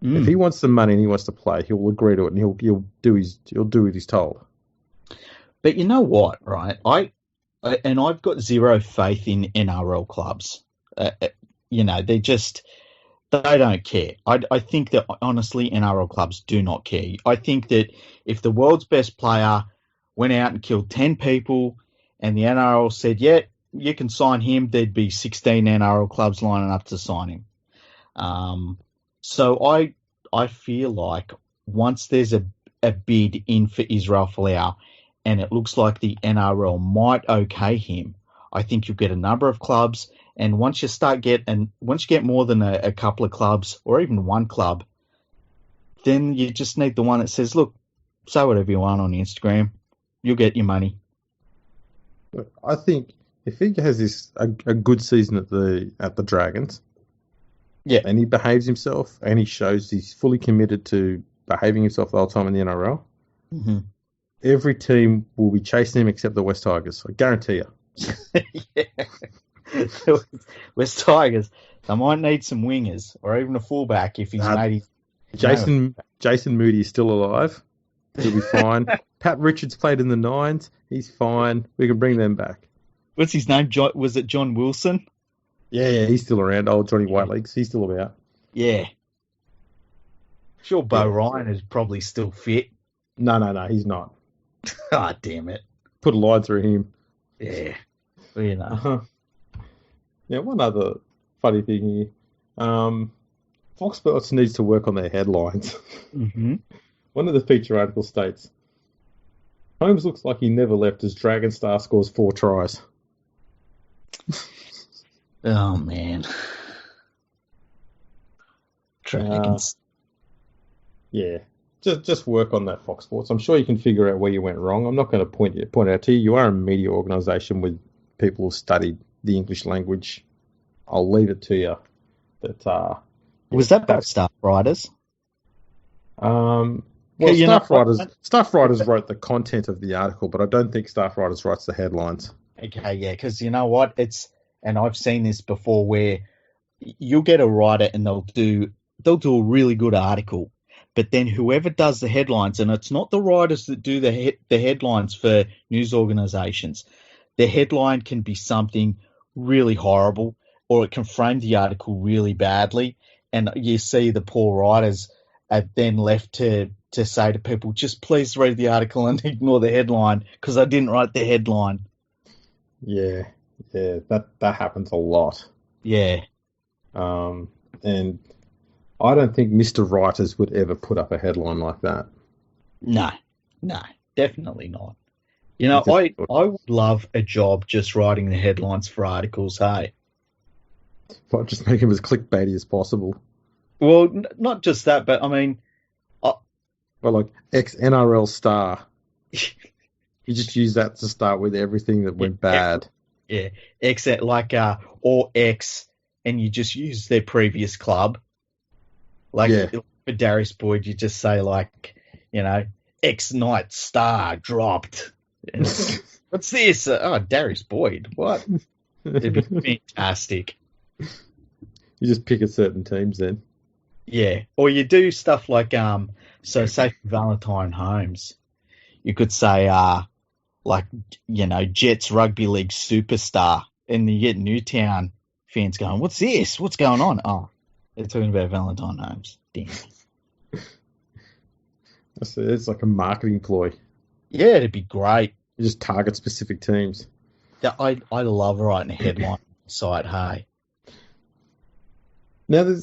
If he wants the money and he wants to play, he'll agree to it and he'll do what he's told. But you know what, right? I've got zero faith in NRL clubs. They don't care. I think that, honestly, NRL clubs do not care. I think that if the world's best player went out and killed 10 people and the NRL said, yeah, you can sign him, there'd be 16 NRL clubs lining up to sign him. So I feel like once there's a bid in for Israel Folau, and it looks like the NRL might okay him, I think you'll get a number of clubs. And once you get more than a couple of clubs or even one club, then you just need the one that says, look, say whatever you want on Instagram, you'll get your money. I think if he has a good season at the Dragons, yeah, and he behaves himself and he shows he's fully committed to behaving himself the whole time in the NRL, mm-hmm. Every team will be chasing him except the West Tigers. I guarantee you. Yeah. West Tigers, they might need some wingers or even a fullback if he's made his... Jason Moody is still alive. He'll be fine. Pat Richards played in the Nines. He's fine. We can bring them back. What's his name? Was it John Wilson? Yeah, he's still around. Old Johnny Whitelegs. He's still about. Yeah. Sure, Bo Ryan is probably still fit. No, he's not. Ah, damn it. Put a line through him. Yeah. Well, you know. Yeah, one other funny thing here. Fox Sports needs to work on their headlines. Mm-hmm. One of the feature articles states, Holmes looks like he never left as Dragon Star scores 4 tries. Oh, man. Dragons. Yeah. Just work on that, Fox Sports. I'm sure you can figure out where you went wrong. I'm not going to point out to you. You are a media organisation with people who've studied the English language. I'll leave it to you. Was that about staff writers? Well, staff writers wrote the content of the article, but I don't think staff writers writes the headlines. Okay, yeah, because you know what? And I've seen this before where you'll get a writer and they'll do a really good article, but then whoever does the headlines, and it's not the writers that do the headlines for news organisations, the headline can be something really horrible, or it can frame the article really badly, and you see the poor writers are then left to say to people, just please read the article and ignore the headline because I didn't write the headline. Yeah, that happens a lot. Yeah. And I don't think Mr. Writers would ever put up a headline like that. No, definitely not. You know, I would love a job just writing the headlines for articles, hey? But just make him as clickbaity as possible. Well, not just that, but I mean, Well, like ex-NRL star. You just use that to start with everything that went bad. Yeah, X like or X, and you just use their previous club. Like for Darius Boyd, you just say like, you know, ex-Knight star dropped. What's this? Oh, Darius Boyd. What? It'd be fantastic. You just pick a certain teams then. Yeah, or you do stuff like so say for Valentine Holmes, you could say like, you know, Jets rugby league superstar, and you get Newtown fans going, "What's this? What's going on?" Oh, they're talking about Valentine Holmes. Damn. It's like a marketing ploy. Yeah, it'd be great. You just target specific teams. Yeah, I love writing a headline site. Hey, now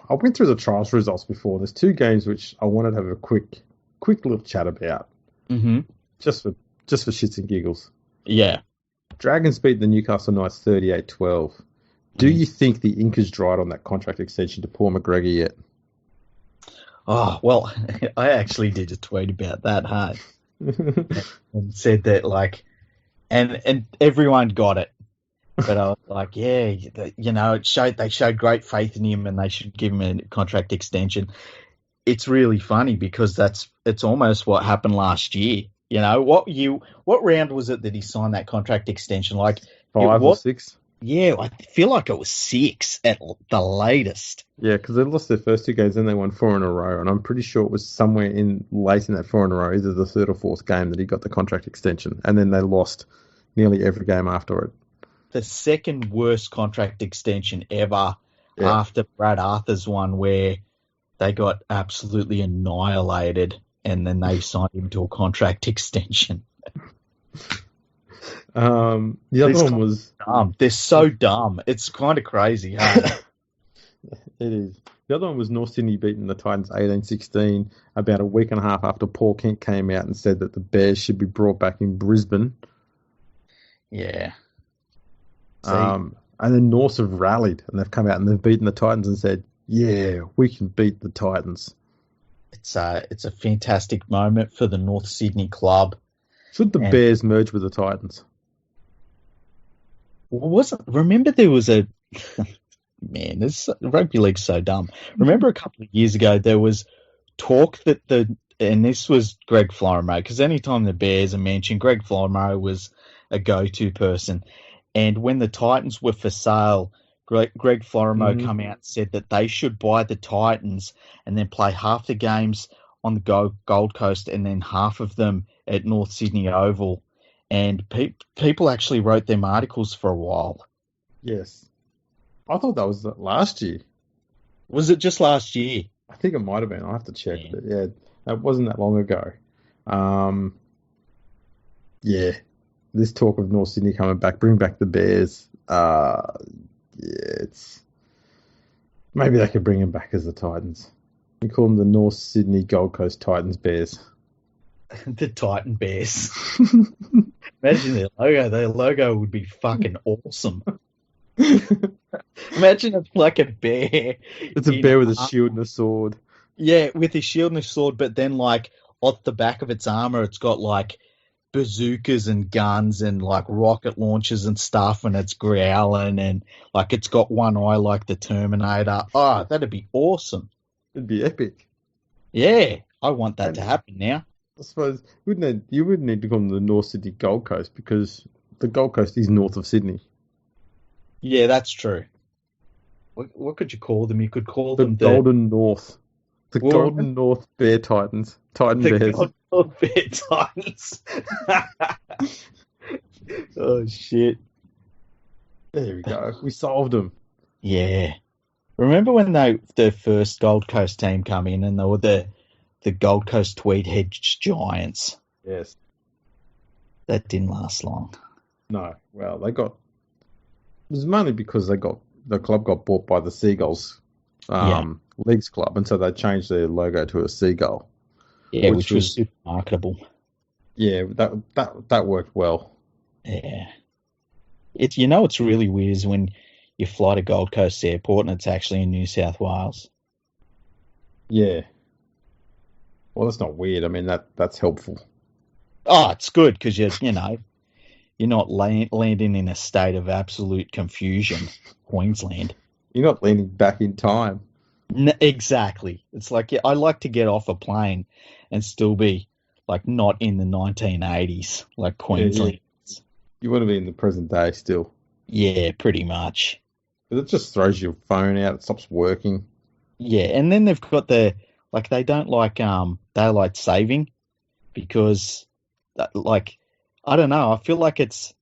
I went through the trials results before. There's two games which I wanted to have a quick little chat about. Mm-hmm. Just for shits and giggles. Yeah. Dragons beat the Newcastle Knights 38-12. Do you think the ink is dried on that contract extension to Paul McGregor yet? Oh, well, I actually did a tweet about that, hey? And said that, like, and everyone got it. But I was like, yeah, you know, they showed great faith in him and they should give him a contract extension. It's really funny because it's almost what happened last year. You know, what round was it that he signed that contract extension? Like 5 or 6? Yeah, I feel like it was 6 at the latest. Yeah, because they lost their first 2 games, then they won 4 in a row, and I'm pretty sure it was somewhere late in that 4 in a row, either the 3rd or 4th game that he got the contract extension, and then they lost nearly every game after it. The second worst contract extension ever after Brad Arthur's one, where they got absolutely annihilated, and then they signed him to a contract extension. The other one was dumb. They're so dumb. It's kind of crazy. Huh? It is. The other one was North Sydney beating the Titans 18-16 about a week and a half after Paul Kent came out and said that the Bears should be brought back in Brisbane. Yeah. And then Norths have rallied and they've come out and they've beaten the Titans and said, yeah, we can beat the Titans. It's a fantastic moment for the North Sydney club. Should the Bears merge with the Titans? Remember there was a man, this rugby league's so dumb. Remember a couple of years ago there was talk that and this was Greg Florimo, because anytime the Bears are mentioned, Greg Florimo was a go-to person. And when the Titans were for sale, Greg Florimo come out and said that they should buy the Titans and then play half the games on the Gold Coast and then half of them at North Sydney Oval. And people actually wrote them articles for a while. Yes. I thought that was last year. Was it just last year? I think it might have been. I'll have to check. Yeah. But yeah, that wasn't that long ago. Yeah. This talk of North Sydney coming back, bring back the Bears. Maybe they could bring them back as the Titans. We call them the North Sydney Gold Coast Titans Bears. The Titan Bears. Imagine their logo. Their logo would be fucking awesome. Imagine it's like a bear. It's a bear with a shield and a sword. Yeah, with a shield and a sword, but then like off the back of its armor, it's got like bazookas and guns and like rocket launchers and stuff, and it's growling and like it's got one eye like the Terminator. Oh, that'd be awesome. It'd be epic. Yeah, I want that to happen now. I suppose you wouldn't need to call them the North Sydney Gold Coast because the Gold Coast is north of Sydney. Yeah, that's true. What could you call them? You could call them the Golden North. The Golden North Bear Titans. Titan Bears. Golden North Bear Titans. Oh, shit. There we go. We solved them. Yeah. Remember when the first Gold Coast team come in and they were the Gold Coast Tweed Hedge Giants? Yes. That didn't last long. No. Well, it was mainly because the club got bought by the Seagulls Leagues Club, and so they changed their logo to a seagull. Yeah, which was super marketable. Yeah, that worked well. Yeah. It's really weird is when you fly to Gold Coast Airport and it's actually in New South Wales. Yeah. Well, that's not weird. I mean, that's helpful. Oh, it's good because you're not landing in a state of absolute confusion, Queensland. You're not leaning back in time. Exactly. It's like, yeah, I like to get off a plane and still be like not in the 1980s, like Yeah. Queensland. You want to be in the present day still. Yeah, pretty much. But it just throws your phone out. It stops working. Yeah, and then they've got they don't like daylight saving because like I don't know, I feel like it's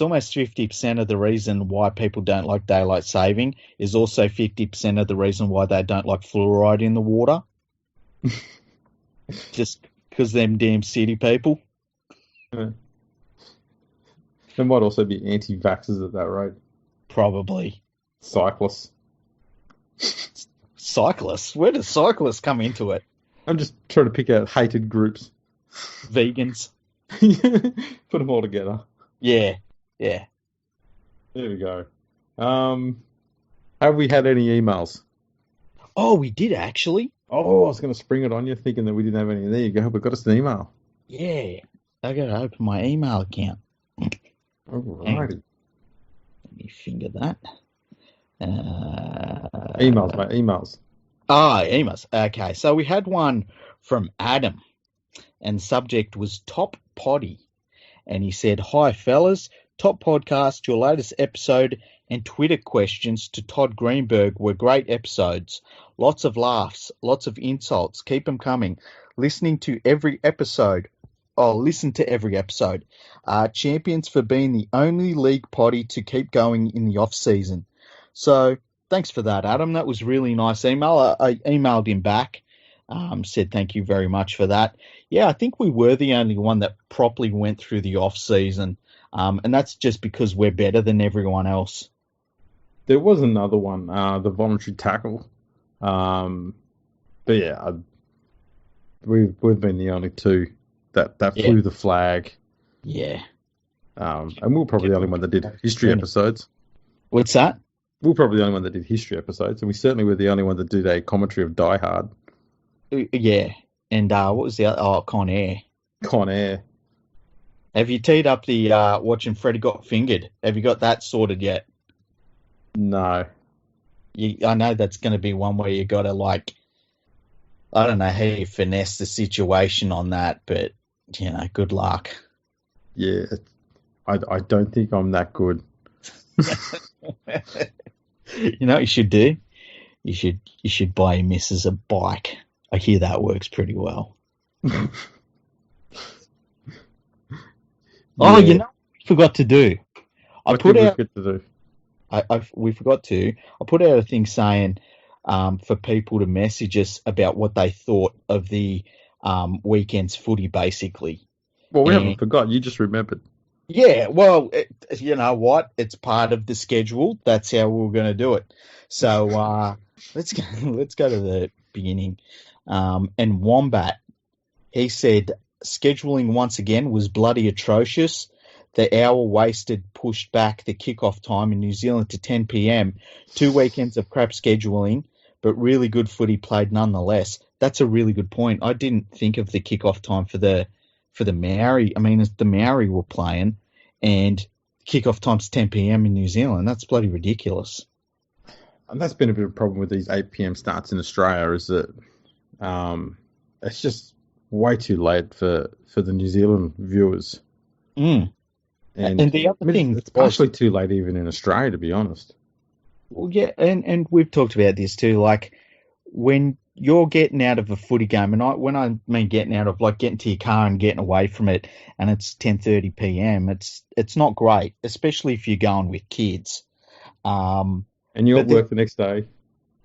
almost 50% of the reason why people don't like daylight saving is also 50% of the reason why they don't like fluoride in the water. Just because them damn city people. Yeah. There might also be anti-vaxxers at that rate. Probably. Cyclists. Cyclists? Where does cyclists come into it? I'm just trying to pick out hated groups. Vegans. Put them all together. Yeah, yeah. There we go. Have we had any emails? Oh, we did actually. Oh, I was going to spring it on you, thinking that we didn't have any. There you go. We got us an email. Yeah. I got to open my email account. Alrighty. Let me finger that. Emails, mate. Emails. Emails. Okay, so we had one from Adam, and subject was Top Poddy. And he said, "Hi, fellas. Top podcast, your latest episode and Twitter questions to Todd Greenberg were great episodes. Lots of laughs, lots of insults. Keep them coming. Listening to every episode. Oh, listen to every episode. Champions for being the only league potty to keep going in the off-season." So thanks for that, Adam. That was a really nice email. I emailed him back, said thank you very much for that. Yeah, I think we were the only one that properly went through the off-season, and that's just because we're better than everyone else. There was another one, the voluntary tackle. But yeah, we've been the only two that flew the flag. Yeah. And we're probably the only one that did history episodes. What's that? We're probably the only one that did history episodes, and we certainly were the only one that did a commentary of Die Hard. Yeah. And what was the other? Oh, Con Air. Con Air. Have you teed up the watching Freddie Got Fingered? Have you got that sorted yet? No. I know that's going to be one where you got to I don't know how you finesse the situation on that, but good luck. Yeah, I don't think I'm that good. You know what you should do? You should buy your missus a bike. I hear that works pretty well. Yeah. Oh, you know what we forgot to do? We forgot to. I put out a thing saying for people to message us about what they thought of the weekend's footy, basically. Well, we haven't forgot. You just remembered. Yeah, well, you know what? It's part of the schedule. That's how we're going to do it. So let's go to the beginning. And Wombat, he said, scheduling once again was bloody atrocious. The hour wasted pushed back the kickoff time in New Zealand to 10 p.m. 2 weekends of crap scheduling, but really good footy played nonetheless. That's a really good point. I didn't think of the kickoff time for the Maori. I mean, the Maori were playing, and kickoff time's 10 p.m. in New Zealand. That's bloody ridiculous. And that's been a bit of a problem with these 8 p.m. starts in Australia, is that it's just way too late for the New Zealand viewers. Mm. And the other thing, it's partially too late even in Australia, to be honest. Well, yeah, and we've talked about this too. Like when you're getting out of a footy game, and when I mean getting out of, like, getting to your car and getting away from it, and it's 10:30 p.m. It's not great, especially if you're going with kids. And you're at work the next day.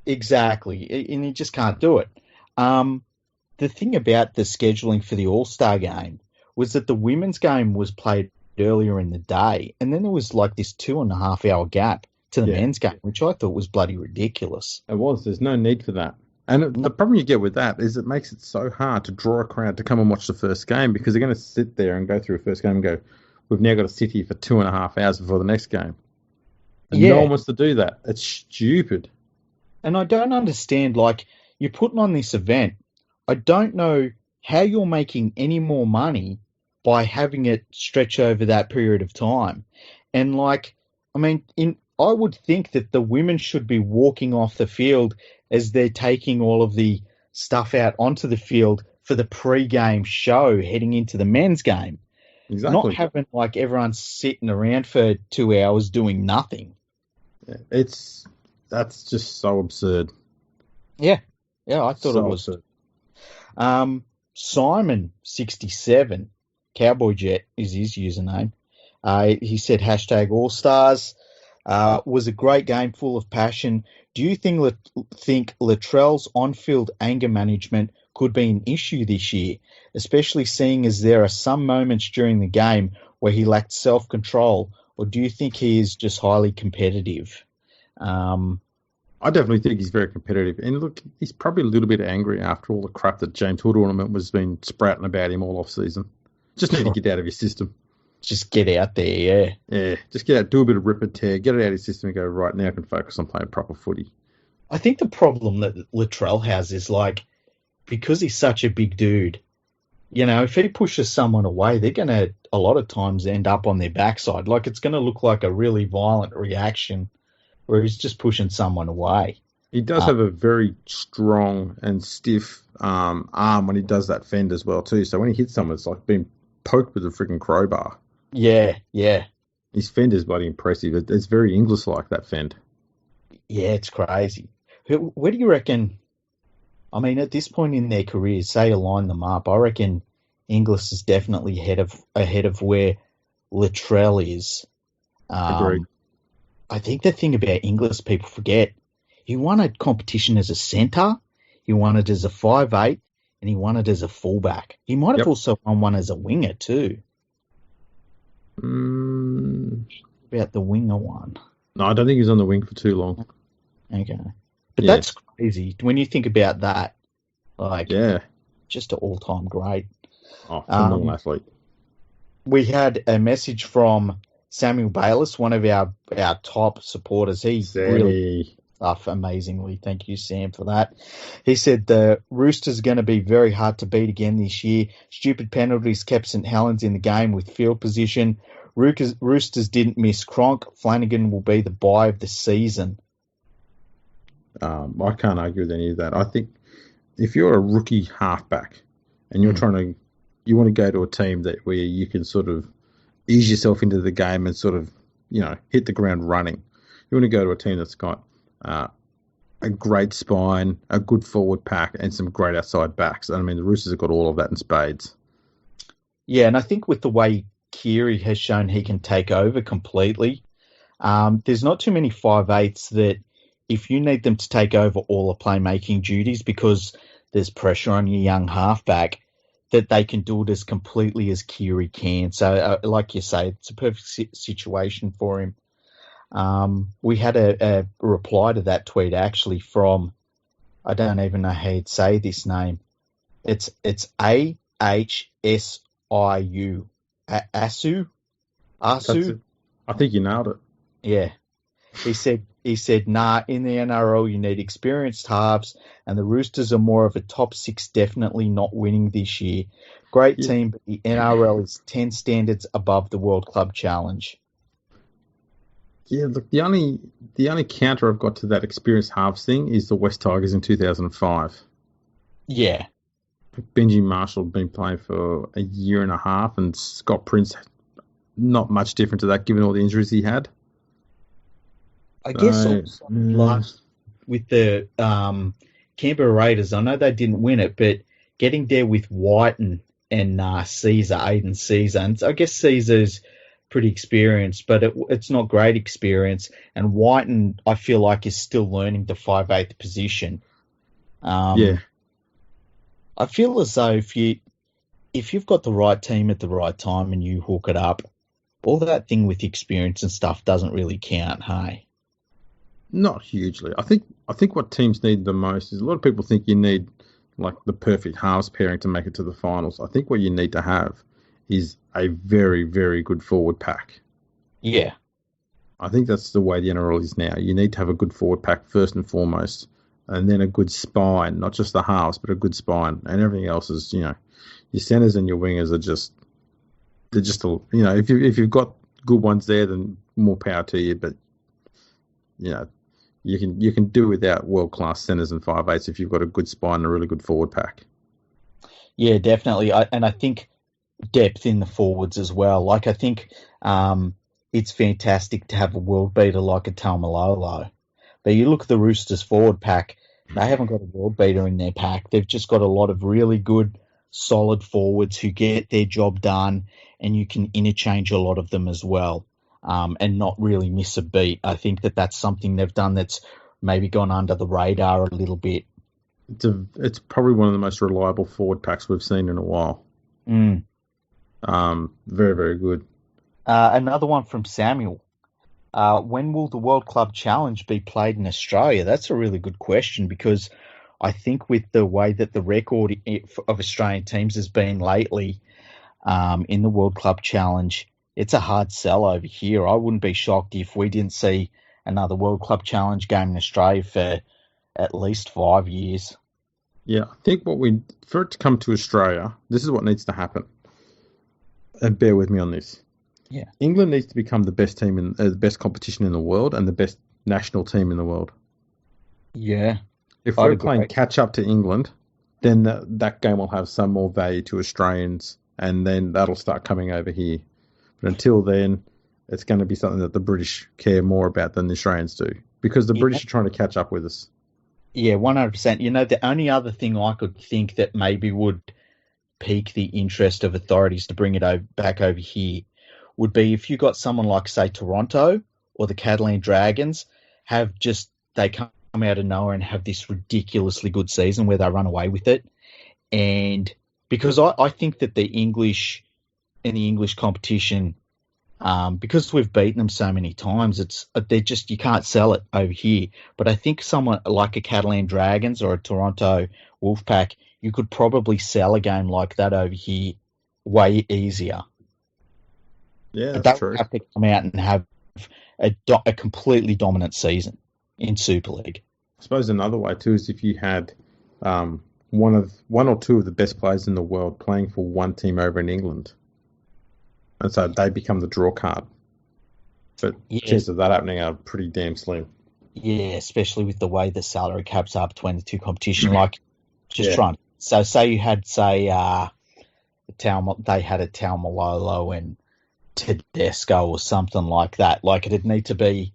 Exactly, and you just can't do it. The thing about the scheduling for the All-Star game was that the women's game was played earlier in the day, and then there was like this 2.5 hour gap to the men's game, which I thought was bloody ridiculous. It was. There's no need for that. And the problem you get with that is it makes it so hard to draw a crowd to come and watch the first game because they're going to sit there and go through a first game and go, we've now got to sit here for 2.5 hours before the next game. And no Yeah, one wants to do that. It's stupid. and I don't understand. Like, you're putting on this event. I don't know how you're making any more money by having it stretch over that period of time. And like, I mean, I would think that the women should be walking off the field as they're taking all of the stuff out onto the field for the pre-game show heading into the men's game. Not Exactly. having like everyone sitting around for 2 hours doing nothing. That's just so absurd. Yeah, yeah, I thought it So was. absurd. Simon 67 Cowboy Jet is his username. He said hashtag All Stars. Was a great game full of passion. Do you think Latrell's on-field anger management could be an issue this year, especially seeing as there are some moments during the game where he lacked self-control, or do you think he is just highly competitive? I definitely think he's very competitive. And look, he's probably a little bit angry after all the crap that James Hood ornament was been sprouting about him all off season. Just need to get out of your system. Just get out there, yeah. Yeah, just get out, do a bit of rip and tear, get it out of your system and go, right, now I can focus on playing proper footy. I think the problem that Latrell has is like, because he's such a big dude, if he pushes someone away, they're going to, a lot of times, end up on their backside. Like, it's going to look like a really violent reaction where he's just pushing someone away. He does have a very strong and stiff arm when he does that fend as well, too. So when he hits someone, it's like being poked with a freaking crowbar. Yeah, yeah. His fend is bloody impressive. It's very English-like, that fend. Yeah, it's crazy. Where do you reckon, I mean, at this point in their careers, say you line them up, I reckon Inglis is definitely ahead of where Latrell is. Agreed. I think the thing about Inglis, people forget, he won a competition as a centre, he won it as a 5'8", and he won it as a fullback. He might have also won one as a winger too. About the winger one. No, I don't think he was on the wing for too long. Okay. But that's crazy. When you think about that, like, just an all-time great. Oh, phenomenal athlete. We had a message from Samuel Bayless, one of our top supporters. He's really stuff amazingly. Thank you, Sam, for that. He said the Roosters are going to be very hard to beat again this year. Stupid penalties kept St Helens in the game with field position. Roosters didn't miss Cronk. Flanagan will be the buy of the season. I can't argue with any of that. I think if you're a rookie halfback and you're you want to go to a team where you can sort of ease yourself into the game and sort of, hit the ground running. You want to go to a team that's got a great spine, a good forward pack, and some great outside backs. And I mean, the Roosters have got all of that in spades. Yeah, and I think with the way Keary has shown he can take over completely, there's not too many 5'8" that if you need them to take over all the playmaking duties because there's pressure on your young halfback, that they can do it as completely as Keary can. So, like you say, it's a perfect situation for him. We had a reply to that tweet actually from, I don't even know how you'd say this name. It's AHSIU. Asu? I think you nailed it. Yeah. He said, nah, in the NRL you need experienced halves, and the Roosters are more of a top six, definitely not winning this year. Great team, but the NRL is 10 standards above the World Club Challenge. Yeah, look, the only counter I've got to that experienced halves thing is the West Tigers in 2005. Yeah. Benji Marshall had been playing for a year and a half, and Scott Prince, not much different to that given all the injuries he had. I guess also with the Canberra Raiders, I know they didn't win it, but getting there with White and Caesar, Aiden Caesar, and I guess Caesar's pretty experienced, but it's not great experience. And Whiten, I feel like, is still learning the 5'8" position. I feel as though if you've got the right team at the right time and you hook it up, all that thing with experience and stuff doesn't really count, hey? Not hugely. I think what teams need the most is a lot of people think you need like the perfect halves pairing to make it to the finals. I think what you need to have is a very, very good forward pack. Yeah, I think that's the way the NRL is now. You need to have a good forward pack first and foremost, and then a good spine, not just the halves, but a good spine, and everything else is, your centers and your wingers are just they're just if you've got good ones there, then more power to you. But you know you can do without world class centers and 5'8" if you've got a good spine and a really good forward pack. yeah, definitely. And I think depth in the forwards as well. Like I think it's fantastic to have a world beater like a Taumalolo. But you look at the Roosters forward pack, they haven't got a world beater in their pack. They've just got a lot of really good, solid forwards who get their job done, and you can interchange a lot of them as well, and not really miss a beat. I think that's something they've done that's maybe gone under the radar a little bit. It's probably one of the most reliable forward packs we've seen in a while. Mm. Very, very good. Another one from Samuel. When will the World Club Challenge be played in Australia? That's a really good question because I think with the way that the record of Australian teams has been lately in the World Club Challenge, it's a hard sell over here. I wouldn't be shocked if we didn't see another World Club Challenge game in Australia for at least 5 years. Yeah, I think for it to come to Australia, this is what needs to happen. And bear with me on this. Yeah. England needs to become the best team in the best competition in the world and the best national team in the world. Yeah. If we're playing catch up to England, then that game will have some more value to Australians, and then that'll start coming over here. But until then, it's going to be something that the British care more about than the Australians do because the British are trying to catch up with us. Yeah, 100%. The only other thing I could think that maybe would pique the interest of authorities to bring it back over here would be if you got someone like, say, Toronto or the Catalan Dragons they come out of nowhere and have this ridiculously good season where they run away with it. And because I think that the English competition, because we've beaten them so many times, you can't sell it over here. But I think someone like a Catalan Dragons or a Toronto Wolfpack, you could probably sell a game like that over here way easier. Yeah, but that's they true. have to come out and have a completely dominant season in Super League. I suppose another way too is if you had one or two of the best players in the world playing for one team over in England, and so they become the draw card. But chances of that happening are pretty damn slim. Yeah, especially with the way the salary caps are between the two competition. So say you had they had a Taumalolo and Tedesco or something like that. Like it'd need to be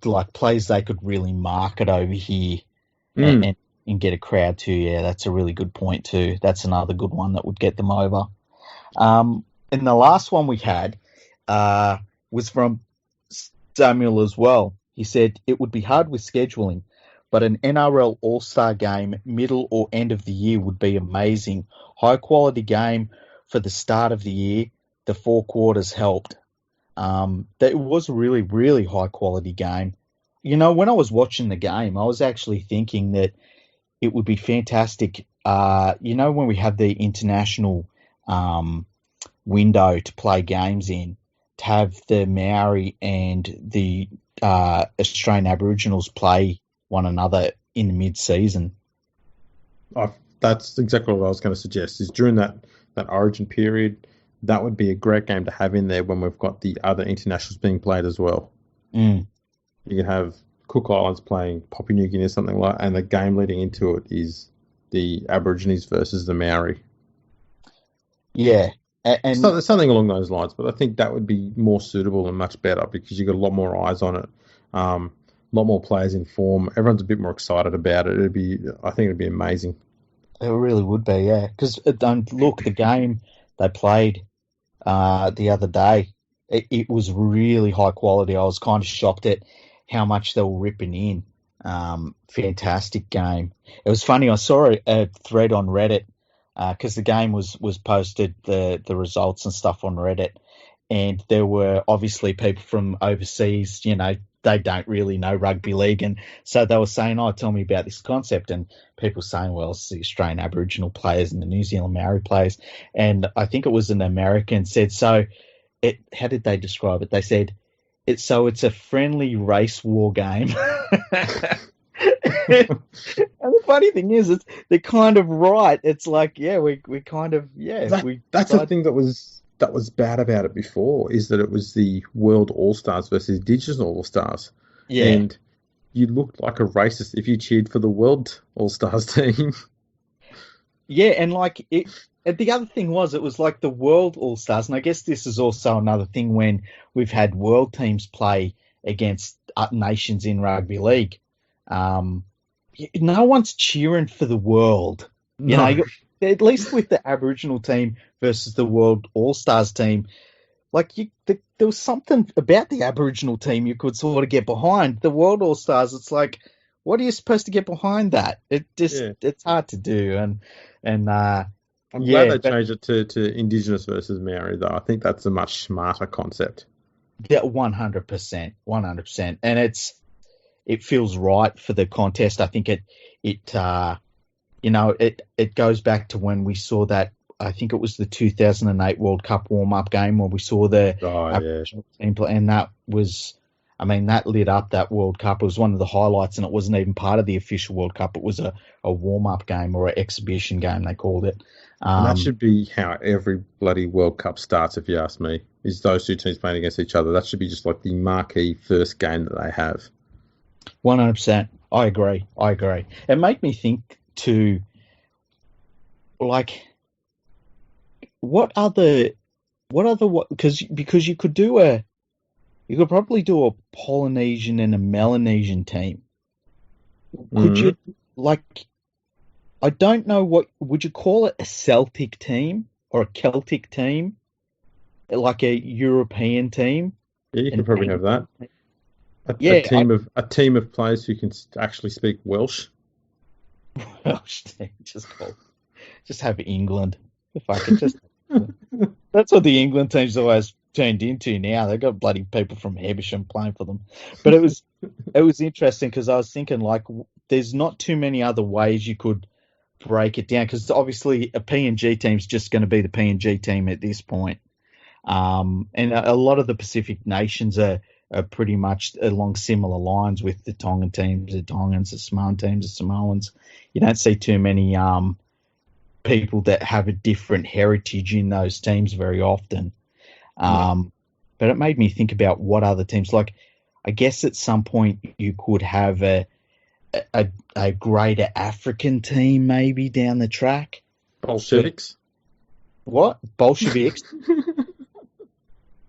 like players they could really market over here and get a crowd to. Yeah, that's a really good point too. That's another good one that would get them over. And the last one we had was from Samuel as well. He said it would be hard with scheduling, but an NRL All-Star game middle or end of the year would be amazing. High quality game for the start of the year. The 4 quarters helped. That was a really, really high quality game. When I was watching the game, I was actually thinking that it would be fantastic. When we have the international window to play games in, to have the Maori and the Australian Aboriginals play one another in the mid-season. That's exactly what I was going to suggest. Is during that Origin period, that would be a great game to have in there when we've got the other internationals being played as well. Mm. You can have Cook Islands playing Papua New Guinea or something like, and the game leading into it is the Aborigines versus the Maori. Yeah, and something along those lines. But I think that would be more suitable and much better because you've got a lot more eyes on it, a lot more players in form. Everyone's a bit more excited about it. I think it'd be amazing. It really would be, yeah. Because look, the game they played the other day, it was really high quality. I was kind of shocked at how much they were ripping in. Fantastic game. It was funny. I saw a thread on Reddit because the game was posted, the results and stuff on Reddit, and there were obviously people from overseas, they don't really know rugby league. And so they were saying, oh, tell me about this concept. And people saying, well, it's the Australian Aboriginal players and the New Zealand Maori players. And I think it was an American said, so how did they describe it? They said, it's a friendly race war game. And the funny thing is, they're kind of right. It's like, we kind of, That's the thing that was bad about it before, is that it was the World All-Stars versus Indigenous All-Stars. Yeah. And you looked like a racist if you cheered for the World All-Stars team. Yeah, and like and the other thing was, it was like the World All-Stars, and I guess this is also another thing when we've had world teams play against nations in rugby league. No one's cheering for the world. You know, at least with the Aboriginal team versus the World All-Stars team, like there was something about the Aboriginal team you could sort of get behind. The World All-Stars, it's like, what are you supposed to get behind that? It's hard to do. And I'm glad they changed it to Indigenous versus Maori, though. I think that's a much smarter concept. Yeah, 100%, 100%, and it feels right for the contest. I think it goes back to when we saw that. I think it was the 2008 World Cup warm-up game where we saw the team play, and that lit up that World Cup. It was one of the highlights, and it wasn't even part of the official World Cup. It was a warm-up game or an exhibition game, they called it. And that should be how every bloody World Cup starts, if you ask me, is those two teams playing against each other. That should be just like the marquee first game that they have. 100%. I agree. It made me think too, like, because you could probably do a Polynesian and a Melanesian team. Could you, like, I don't know, would you call it a Celtic team or a Celtic team? Like a European team? Yeah, you can probably have that. A team of players who can actually speak Welsh. Welsh team, just have England. If I could just, that's what the England team's always turned into now. They've got bloody people from Hebersham playing for them. But it was interesting because I was thinking, like, there's not too many other ways you could break it down, because obviously a PNG team's just going to be the PNG team at this point. And a lot of the Pacific nations are pretty much along similar lines with the Tongan teams, the Tongans, the Samoan teams, the Samoans. You don't see too many people that have a different heritage in those teams very often. But it made me think about what other teams, like, I guess at some point you could have a greater African team maybe down the track. Bolsheviks? What? Bolsheviks?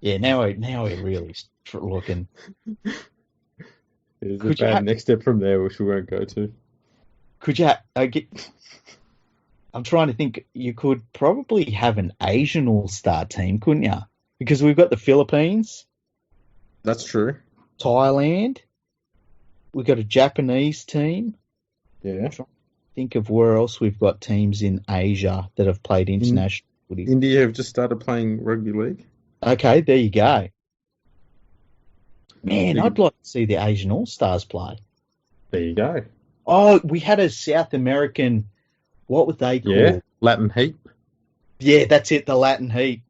Yeah, now we're really looking. There's a bad next step from there, which we won't go to. Could you? I'm trying to think. You could probably have an Asian all-star team, couldn't you? Because we've got the Philippines. That's true. Thailand. We've got a Japanese team. Yeah. I'm trying to think of where else we've got teams in Asia that have played international footy. India have just started playing rugby league. Okay, there you go. Man, I'd like to see the Asian All-Stars play. There you go. Oh, we had a South American, what would they call? Yeah, Latin Heat. Yeah, that's it, the Latin Heat.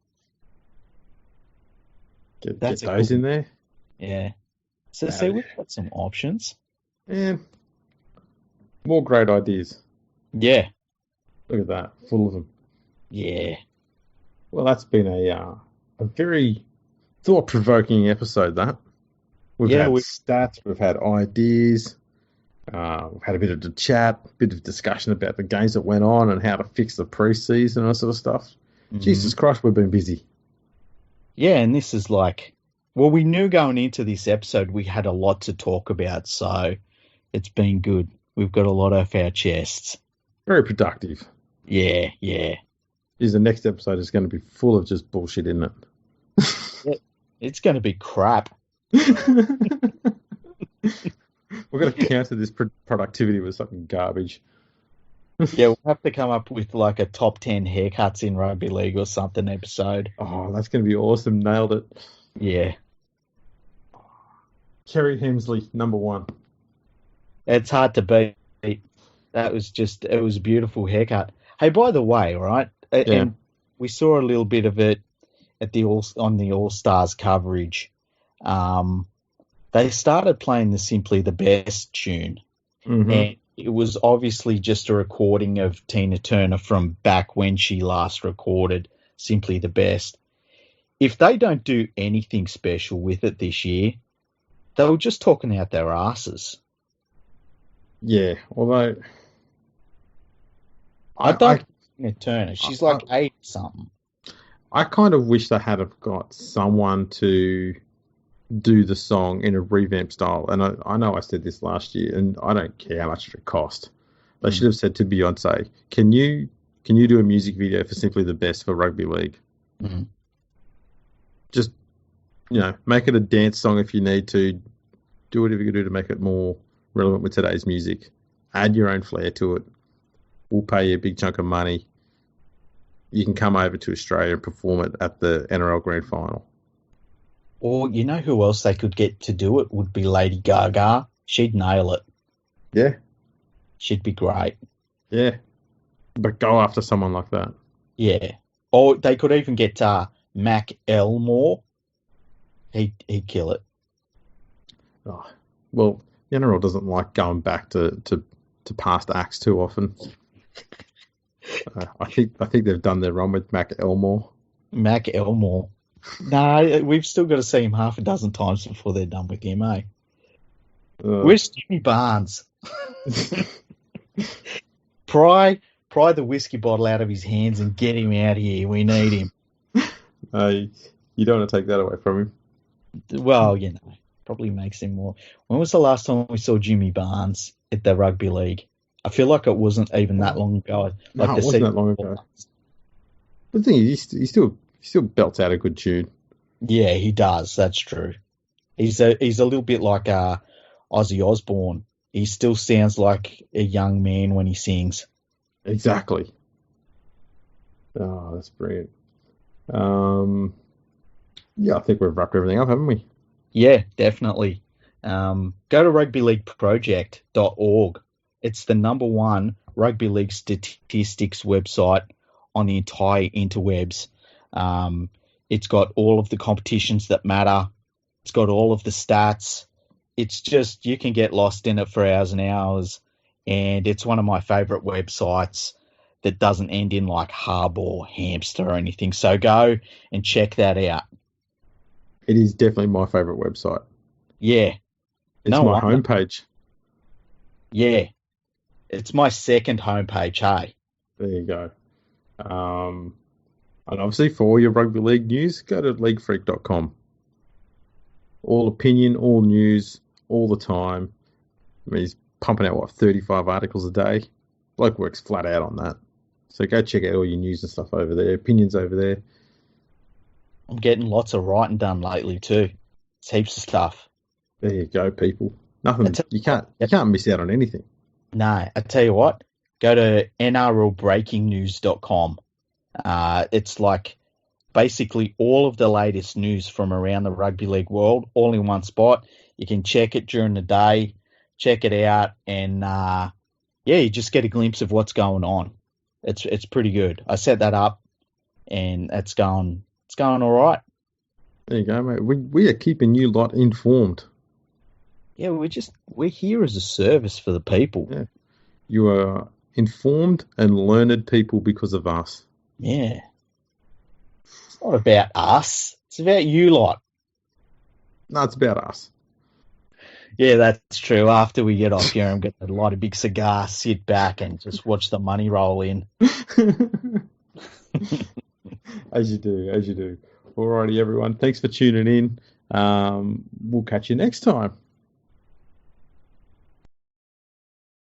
Get those in there. Yeah. So see, we've got some options. Yeah. More great ideas. Yeah. Look at that, full of them. Yeah. Well, that's been a very thought-provoking episode, that. We've had stats, we've had ideas, we've had a bit of a chat, a bit of discussion about the games that went on and how to fix the pre-season and that sort of stuff. Mm-hmm. Jesus Christ, we've been busy. Yeah, and this is like, well, we knew going into this episode we had a lot to talk about, so it's been good. We've got a lot off our chests. Very productive. Yeah. The next episode is going to be full of just bullshit, isn't it? It's going to be crap. We're going to counter this productivity with something garbage. Yeah, we'll have to come up with like a top 10 haircuts in rugby league or something episode. Oh, that's going to be awesome. Nailed it. Yeah. Kerry Hemsley, number one. It's hard to beat. It was a beautiful haircut. Hey, by the way, right? Yeah. And we saw a little bit of it on the All Stars coverage. They started playing the Simply the Best tune, and it was obviously just a recording of Tina Turner from back when she last recorded Simply the Best. If they don't do anything special with it this year, they were just talking out their asses. Yeah, although I don't Tina Turner. She's like 80 something. I kind of wish they had have got someone to do the song in a revamp style. And I know I said this last year, and I don't care how much it cost. They should have said to Beyonce, "Can you do a music video for Simply the Best for Rugby League? Mm-hmm. Just make it a dance song if you need to. Do whatever you can do to make it more relevant with today's music. Add your own flair to it. We'll pay you a big chunk of money. You can come over to Australia and perform it at the NRL Grand Final." Or you know who else they could get to do it would be Lady Gaga. She'd nail it. Yeah. She'd be great. Yeah. But go after someone like that. Yeah. Or they could even get Mac Elmore. He'd kill it. Oh, well, the NRL doesn't like going back to past acts too often. I think they've done their run with Mac Elmore. Mac Elmore. No, we've still got to see him half a dozen times before they're done with him, eh? Where's Jimmy Barnes? Pry the whiskey bottle out of his hands and get him out of here. We need him. You don't want to take that away from him. Well, probably makes him more. When was the last time we saw Jimmy Barnes at the Rugby League? I feel like it wasn't even that long ago. Like no, it wasn't that long ago. The thing is, he still belts out a good tune. Yeah, he does. That's true. He's a little bit like Ozzy Osbourne. He still sounds like a young man when he sings. Exactly. Oh, that's brilliant. Yeah, I think we've wrapped everything up, haven't we? Yeah, definitely. Go to rugbyleagueproject.org. It's the number one rugby league statistics website on the entire interwebs. It's got all of the competitions that matter. It's got all of the stats. It's just, you can get lost in it for hours and hours. And it's one of my favorite websites that doesn't end in like hub or hamster or anything. So go and check that out. It is definitely my favorite website. Yeah. It's my homepage. Yeah. It's my second homepage, hey? There you go. And obviously for all your rugby league news, go to leaguefreak.com. All opinion, all news, all the time. I mean, he's pumping out, 35 articles a day? Bloke works flat out on that. So go check out all your news and stuff over there, opinions over there. I'm getting lots of writing done lately too. It's heaps of stuff. There you go, people. Nothing. You can't miss out on anything. No, I tell you what. Go to nrlbreakingnews.com. It's like basically all of the latest news from around the rugby league world, all in one spot. You can check it during the day, check it out, and you just get a glimpse of what's going on. It's pretty good. I set that up, and it's going all right. There you go, mate. We are keeping you lot informed. Yeah, we're here as a service for the people. Yeah. You are informed and learned people because of us. Yeah. It's not about us. It's about you lot. No, it's about us. Yeah, that's true. After we get off here, I'm going to light a big cigar, sit back, and just watch the money roll in. As you do. Alrighty, everyone. Thanks for tuning in. We'll catch you next time.